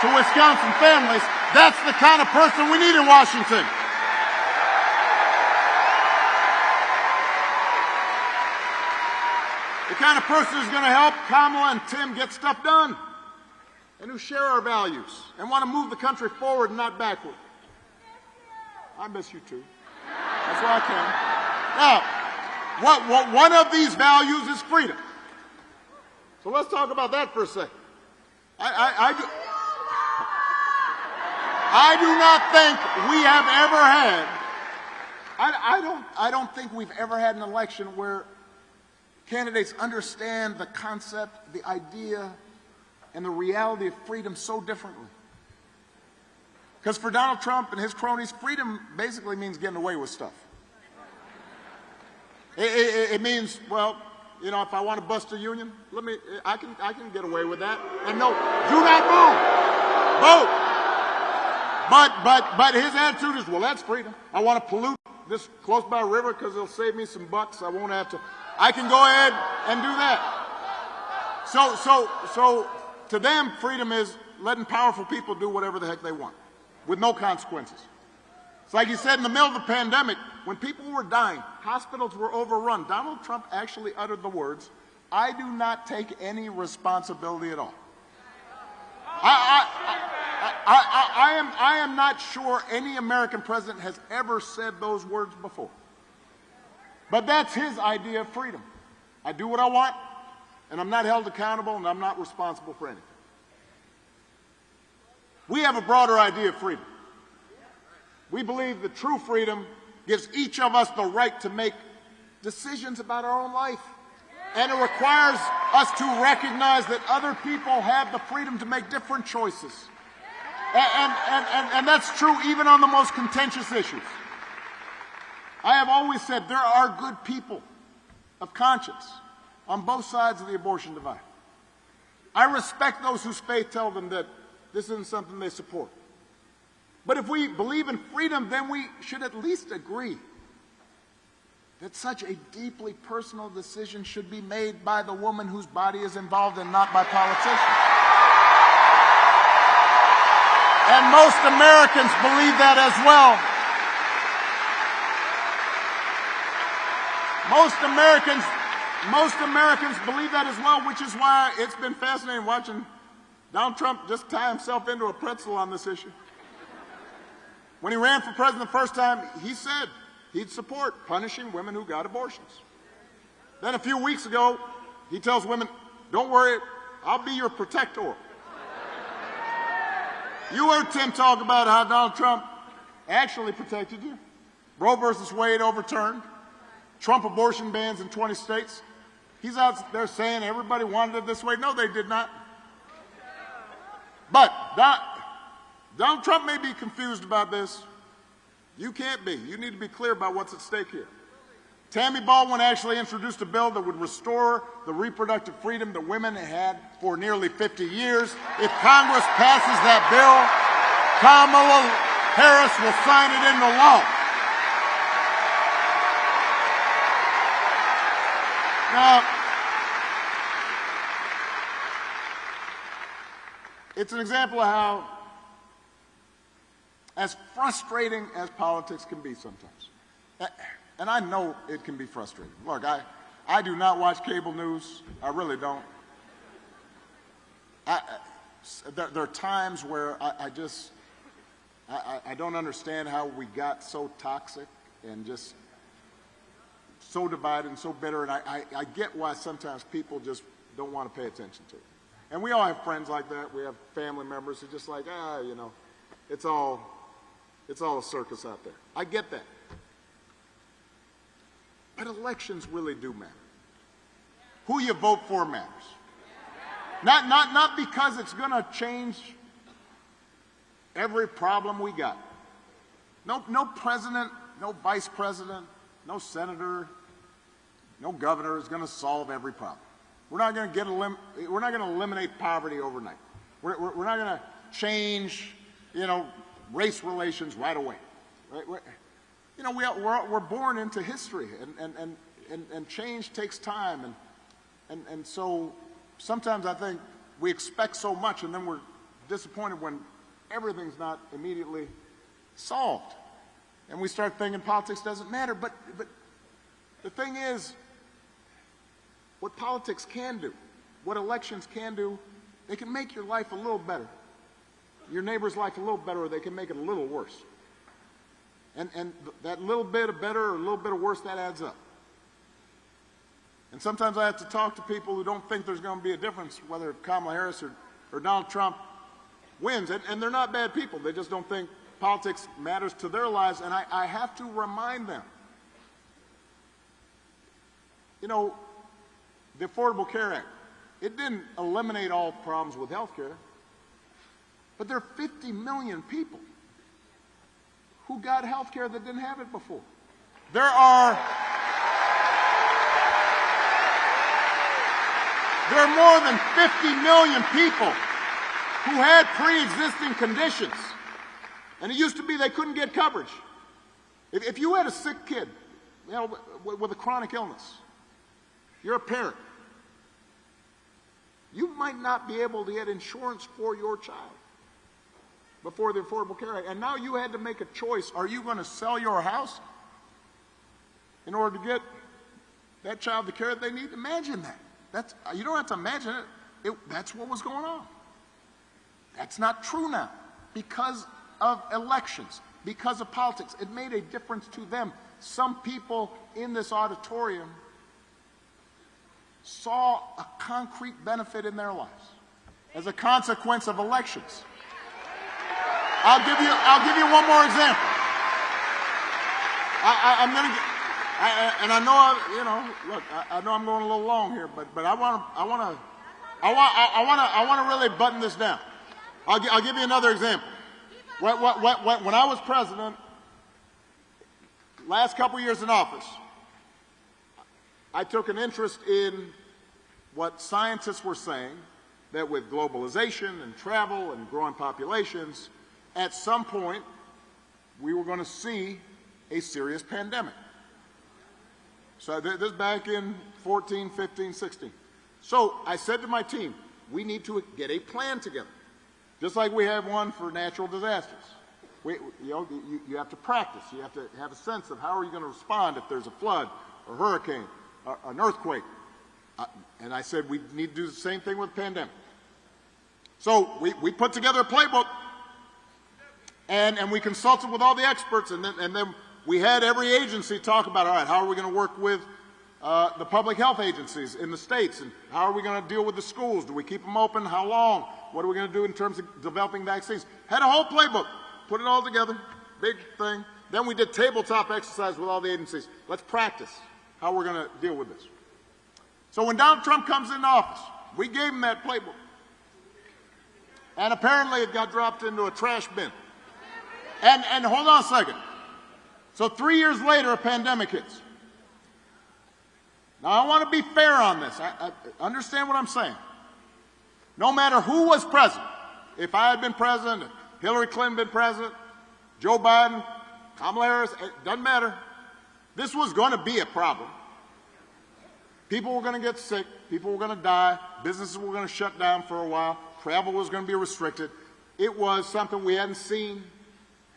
to Wisconsin families. That's the kind of person we need in Washington. kind of person who's going to help Kamala and Tim get stuff done, and who share our values and want to move the country forward and not backward. I miss you too. That's why I came. Now, one of these values is freedom. So let's talk about that for a second. I do not think we have ever had, I don't think we've ever had an election where candidates understand the concept, the idea, and the reality of freedom so differently. Because for Donald Trump and his cronies, freedom basically means getting away with stuff. It means, well, you know, if I want to bust a union, I can get away with that. And no, do not move. Vote. But his attitude is, well, that's freedom. I want to pollute this close by river because it'll save me some bucks. I won't have to. I can go ahead and do that. So to them, freedom is letting powerful people do whatever the heck they want with no consequences. It's like he said in the middle of the pandemic, when people were dying, hospitals were overrun, Donald Trump actually uttered the words, "I do not take any responsibility at all." I am not sure any American president has ever said those words before. But that's his idea of freedom. I do what I want, and I'm not held accountable, and I'm not responsible for anything. We have a broader idea of freedom. We believe that true freedom gives each of us the right to make decisions about our own life. And it requires us to recognize that other people have the freedom to make different choices. And that's true even on the most contentious issues. I have always said there are good people of conscience on both sides of the abortion divide. I respect those whose faith tell them that this isn't something they support. But if we believe in freedom, then we should at least agree that such a deeply personal decision should be made by the woman whose body is involved and not by politicians. And most Americans believe that as well. Most Americans believe that as well, which is why it's been fascinating watching Donald Trump just tie himself into a pretzel on this issue. When he ran for president the first time, he said he'd support punishing women who got abortions. Then a few weeks ago, he tells women, don't worry, I'll be your protector. You heard Tim talk about how Donald Trump actually protected you. Roe versus Wade overturned. Trump abortion bans in 20 states. He's out there saying everybody wanted it this way. No, they did not. But Donald Trump may be confused about this. You can't be. You need to be clear about what's at stake here. Tammy Baldwin actually introduced a bill that would restore the reproductive freedom that women had for nearly 50 years. If Congress passes that bill, Kamala Harris will sign it into law. Now, it's an example of how, as frustrating as politics can be sometimes, and I know it can be frustrating. Look, I do not watch cable news. I really don't. There are times where I don't understand how we got so toxic and just so divided and so bitter, and I get why sometimes people just don't want to pay attention to it. And we all have friends like that. We have family members who are just like, you know, it's all a circus out there. I get that. But elections really do matter. Who you vote for matters. Not because it's going to change every problem we got. No president, no vice president, no senator, no governor is going to solve every problem. We're not going to eliminate poverty overnight. We're not going to change, you know, race relations right away. Right? You know, we're born into history, and change takes time, and so sometimes I think we expect so much, and then we're disappointed when everything's not immediately solved, and we start thinking politics doesn't matter. But the thing is, what politics can do, what elections can do, they can make your life a little better, your neighbor's life a little better, or they can make it a little worse. And that little bit of better or a little bit of worse, that adds up. And sometimes I have to talk to people who don't think there's going to be a difference whether Kamala Harris or Donald Trump wins. And they're not bad people. They just don't think politics matters to their lives. And I have to remind them, you know, the Affordable Care Act, it didn't eliminate all problems with health care, but there are 50 million people who got health care that didn't have it before. There are more than 50 million people who had pre-existing conditions, and it used to be they couldn't get coverage. If you had a sick kid, you know, with a chronic illness, you're a parent, you might not be able to get insurance for your child before the Affordable Care Act. And now you had to make a choice. Are you going to sell your house in order to get that child the care that they need? Imagine that. You don't have to imagine it. That's what was going on. That's not true now because of elections, because of politics. It made a difference to them. Some people in this auditorium saw a concrete benefit in their lives as a consequence of elections. I'll give you one more example. And I know, I know I'm going a little long here, but I want to really button this down. I'll give you another example. When I was president, last couple years in office, I took an interest in what scientists were saying, that with globalization and travel and growing populations, at some point, we were going to see a serious pandemic. So this is back in 14, 15, 16. So I said to my team, we need to get a plan together, just like we have one for natural disasters. You have to practice. You have to have a sense of how are you going to respond if there's a flood, a hurricane, an earthquake. And I said we need to do the same thing with the pandemic. So we put together a playbook. And we consulted with all the experts, and then we had every agency talk about, all right, how are we going to work with the public health agencies in the states, and how are we going to deal with the schools? Do we keep them open? How long? What are we going to do in terms of developing vaccines? Had a whole playbook, put it all together, big thing. Then we did tabletop exercise with all the agencies. Let's practice how we're going to deal with this. So when Donald Trump comes into office, we gave him that playbook. And apparently it got dropped into a trash bin. And hold on a second. So 3 years later, a pandemic hits. Now, I want to be fair on this. I understand what I'm saying. No matter who was president, if I had been president, Hillary Clinton been president, Joe Biden, Kamala Harris, it doesn't matter. This was going to be a problem. People were going to get sick. People were going to die. Businesses were going to shut down for a while. Travel was going to be restricted. It was something we hadn't seen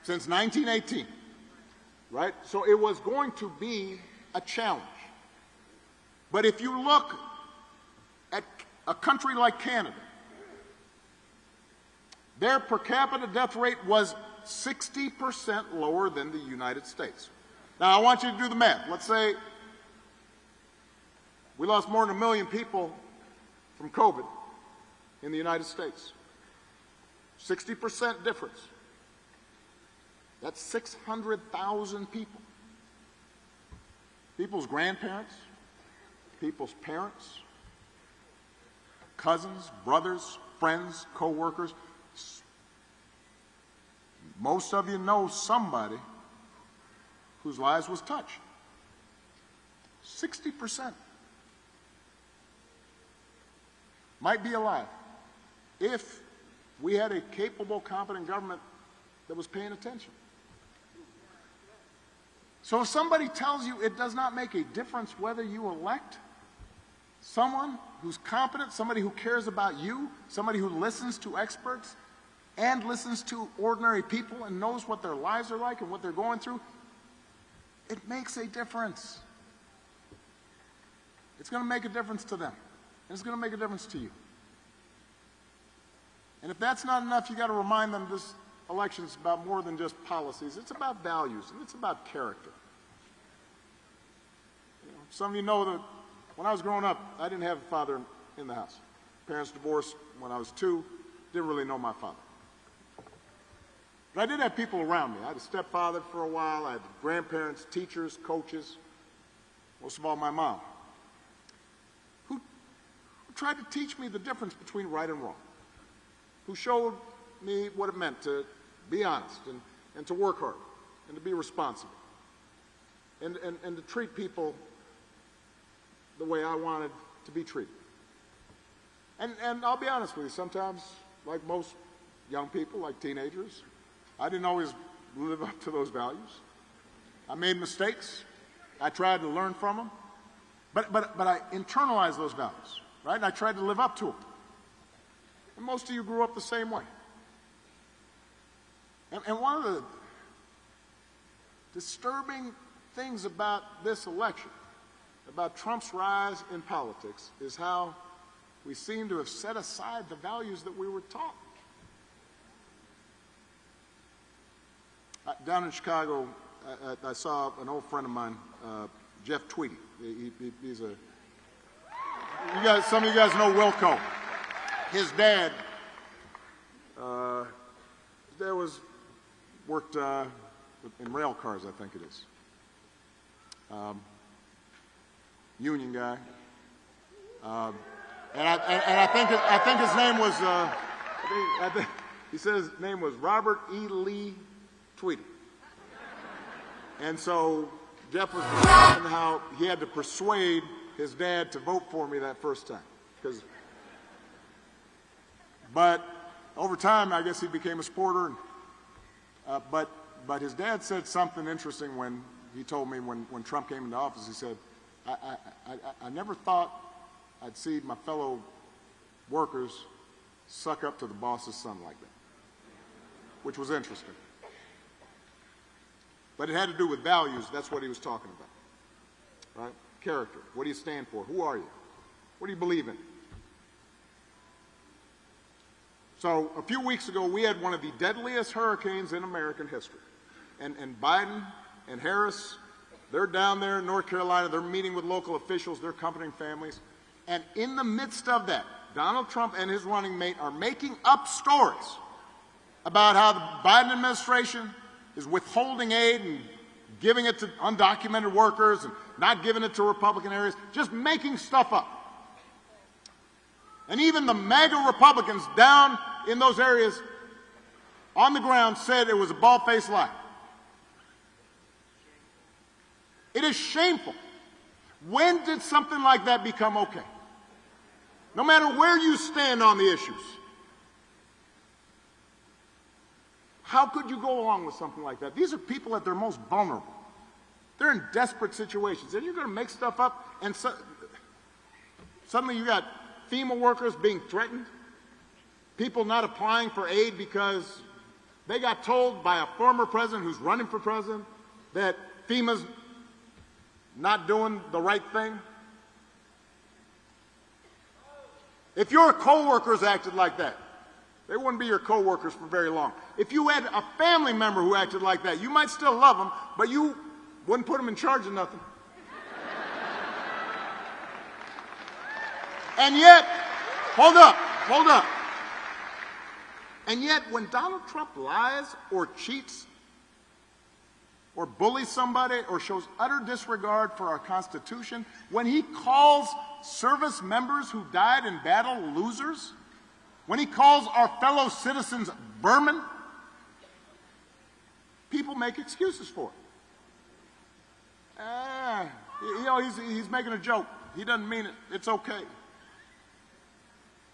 since 1918, right? So it was going to be a challenge. But if you look at a country like Canada, their per capita death rate was 60% lower than the United States. Now, I want you to do the math. Let's say we lost more than 1 million people from COVID in the United States. 60% difference. That's 600,000 people. People's grandparents, people's parents, cousins, brothers, friends, co-workers. Most of you know somebody whose lives was touched. 60% might be alive if we had a capable, competent government that was paying attention. So if somebody tells you it does not make a difference whether you elect someone who's competent, somebody who cares about you, somebody who listens to experts and listens to ordinary people and knows what their lives are like and what they're going through, it makes a difference. It's going to make a difference to them. And it's going to make a difference to you. And if that's not enough, you got to remind them this election is about more than just policies. It's about values, and it's about character. Some of you know that when I was growing up, I didn't have a father in the house. Parents divorced when I was 2. Didn't really know my father. But I did have people around me. I had a stepfather for a while. I had grandparents, teachers, coaches, most of all my mom, who tried to teach me the difference between right and wrong, who showed me what it meant to be honest and to work hard and to be responsible and to treat people the way I wanted to be treated. And I'll be honest with you, sometimes, like most young people, like teenagers, I didn't always live up to those values. I made mistakes. I tried to learn from them. But I internalized those values, right? And I tried to live up to them. And most of you grew up the same way. And one of the disturbing things about this election, about Trump's rise in politics, is how we seem to have set aside the values that we were taught. Down in Chicago, I saw an old friend of mine, Jeff Tweedy. He's a, some of you guys know Wilco. His dad worked in rail cars, I think it is. Union guy. And I think his name was, I think he said his name was Robert E. Lee Tweedy. And so Jeff was describing how he had to persuade his dad to vote for me that first time. But over time, I guess he became a supporter. But his dad said something interesting when he told me when Trump came into office. He said, I never thought I'd see my fellow workers suck up to the boss's son like that, which was interesting. But it had to do with values. That's what he was talking about, right? Character. What do you stand for? Who are you? What do you believe in? So a few weeks ago, we had one of the deadliest hurricanes in American history. And Biden and Harris, they're down there in North Carolina. They're meeting with local officials. They're comforting families. And in the midst of that, Donald Trump and his running mate are making up stories about how the Biden administration is withholding aid and giving it to undocumented workers and not giving it to Republican areas, just making stuff up. And even the MAGA Republicans down in those areas on the ground said it was a bald-faced lie. It is shameful. When did something like that become okay? No matter where you stand on the issues, how could you go along with something like that? These are people at their most vulnerable. They're in desperate situations, and you're going to make stuff up, and suddenly you got FEMA workers being threatened, people not applying for aid because they got told by a former president who's running for president that FEMA's not doing the right thing. If your coworkers acted like that, they wouldn't be your coworkers for very long. If you had a family member who acted like that, you might still love them, but you wouldn't put them in charge of nothing. And yet, hold up. And yet, when Donald Trump lies or cheats or bullies somebody or shows utter disregard for our Constitution, when he calls service members who died in battle losers, when he calls our fellow citizens vermin, people make excuses for it. He's making a joke. He doesn't mean it. It's okay.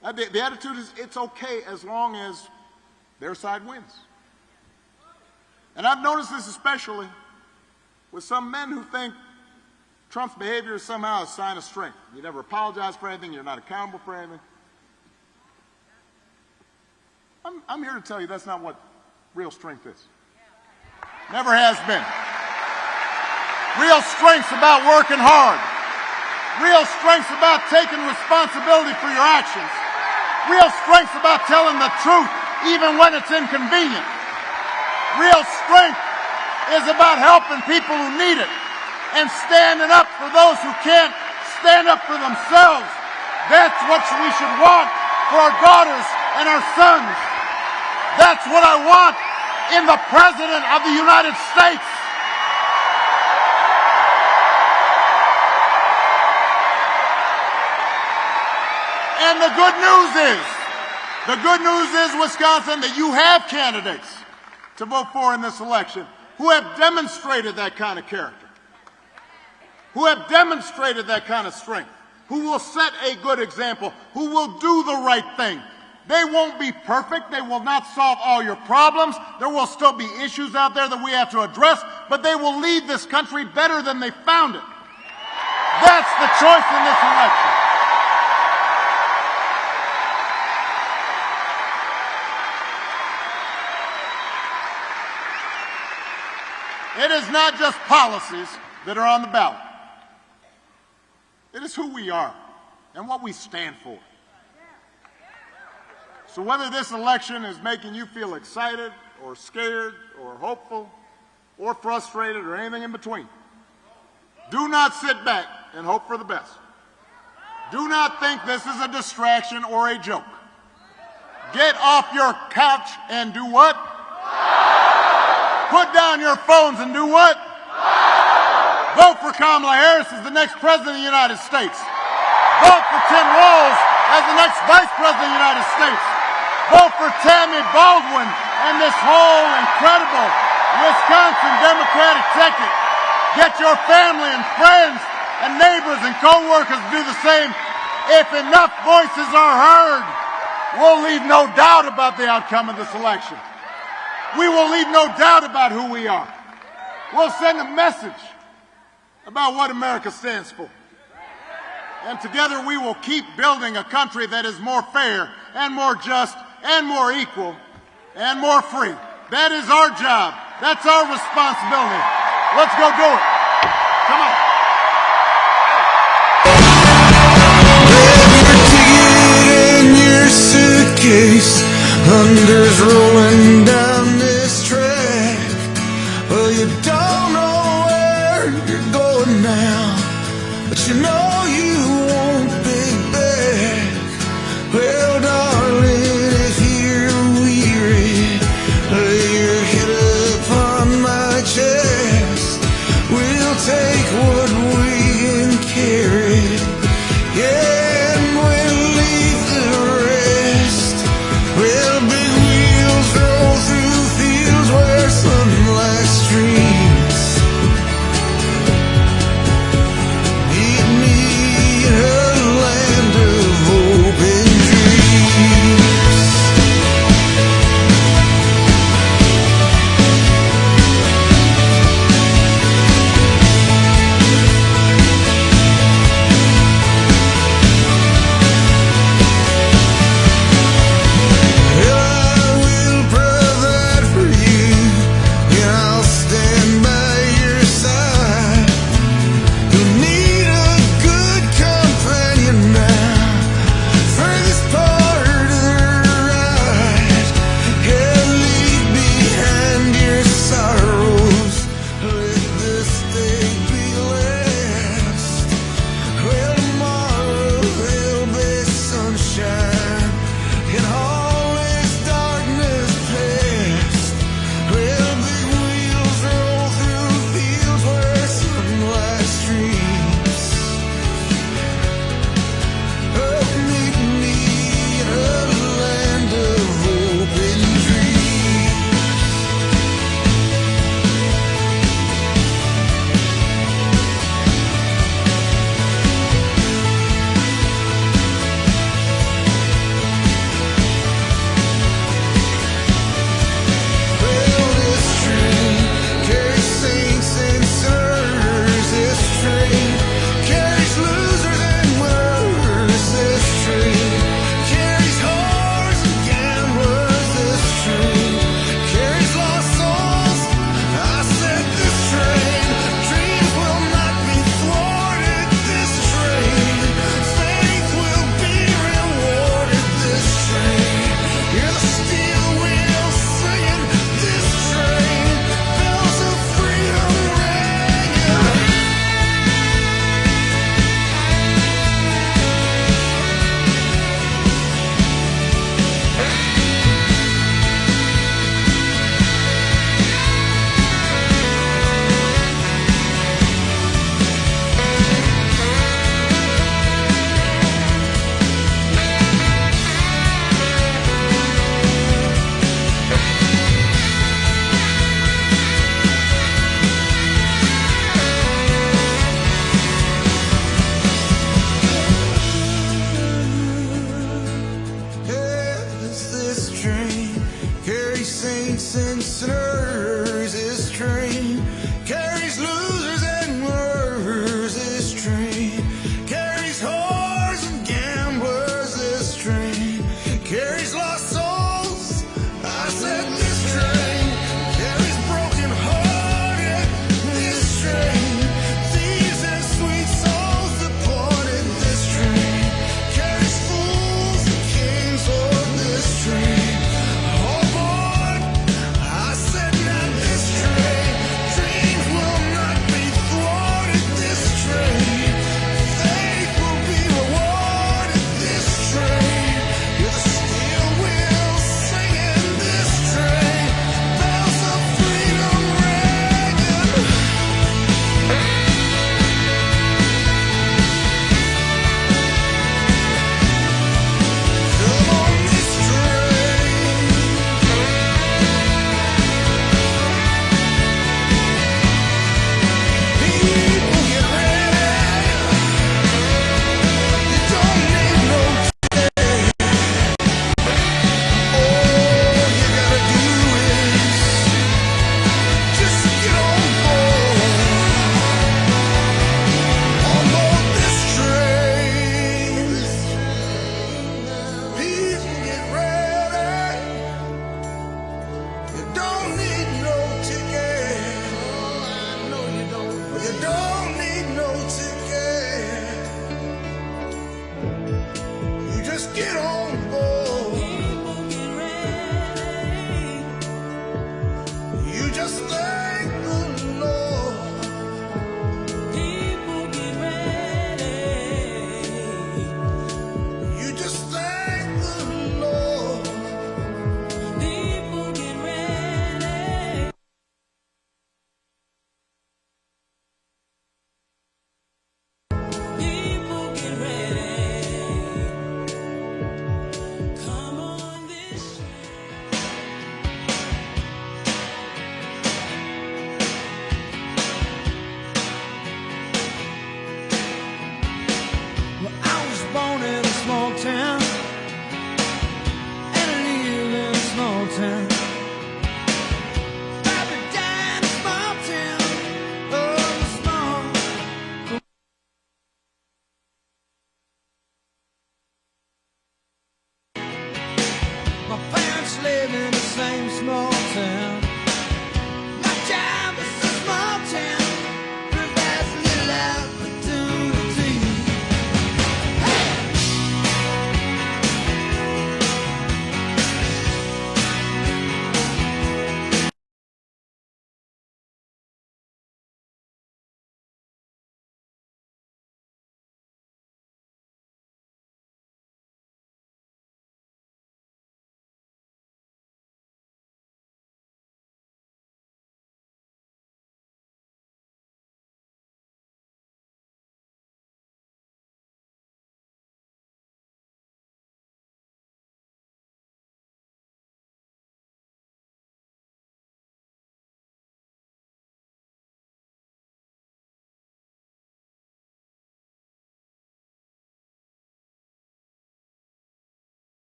The attitude is it's okay as long as their side wins. And I've noticed this especially with some men who think Trump's behavior is somehow a sign of strength. You never apologize for anything. You're not accountable for anything. I'm here to tell you that's not what real strength is. Never has been. Real strength's about working hard. Real strength's about taking responsibility for your actions. Real strength's about telling the truth even when it's inconvenient. Real strength is about helping people who need it and standing up for those who can't stand up for themselves. That's what we should want for our daughters and our sons. That's what I want in the President of the United States. And the good news is, Wisconsin, that you have candidates to vote for in this election who have demonstrated that kind of character, who have demonstrated that kind of strength, who will set a good example, who will do the right thing. They won't be perfect. They will not solve all your problems. There will still be issues out there that we have to address, but they will lead this country better than they found it. That's the choice in this election. It is not just policies that are on the ballot. It is who we are and what we stand for. So whether this election is making you feel excited or scared or hopeful or frustrated or anything in between, do not sit back and hope for the best. Do not think this is a distraction or a joke. Get off your couch and do what? Put down your phones and do what? Vote for Kamala Harris as the next President of the United States. Vote for Tim Walz as the next Vice President of the United States. Vote for Tammy Baldwin and this whole incredible Wisconsin Democratic ticket. Get your family and friends and neighbors and co-workers to do the same. If enough voices are heard, we'll leave no doubt about the outcome of this election. We will leave no doubt about who we are. We'll send a message about what America stands for. And together we will keep building a country that is more fair and more just and more equal and more free. That is our job. That's our responsibility. Let's go do it. Come on. Grab your ticket and your suitcase. Thunder's rolling down this track. Well, you don't know where you're going now, but you know you won't be back. Well, darling, if you're weary, lay your head upon my chest. We'll take what we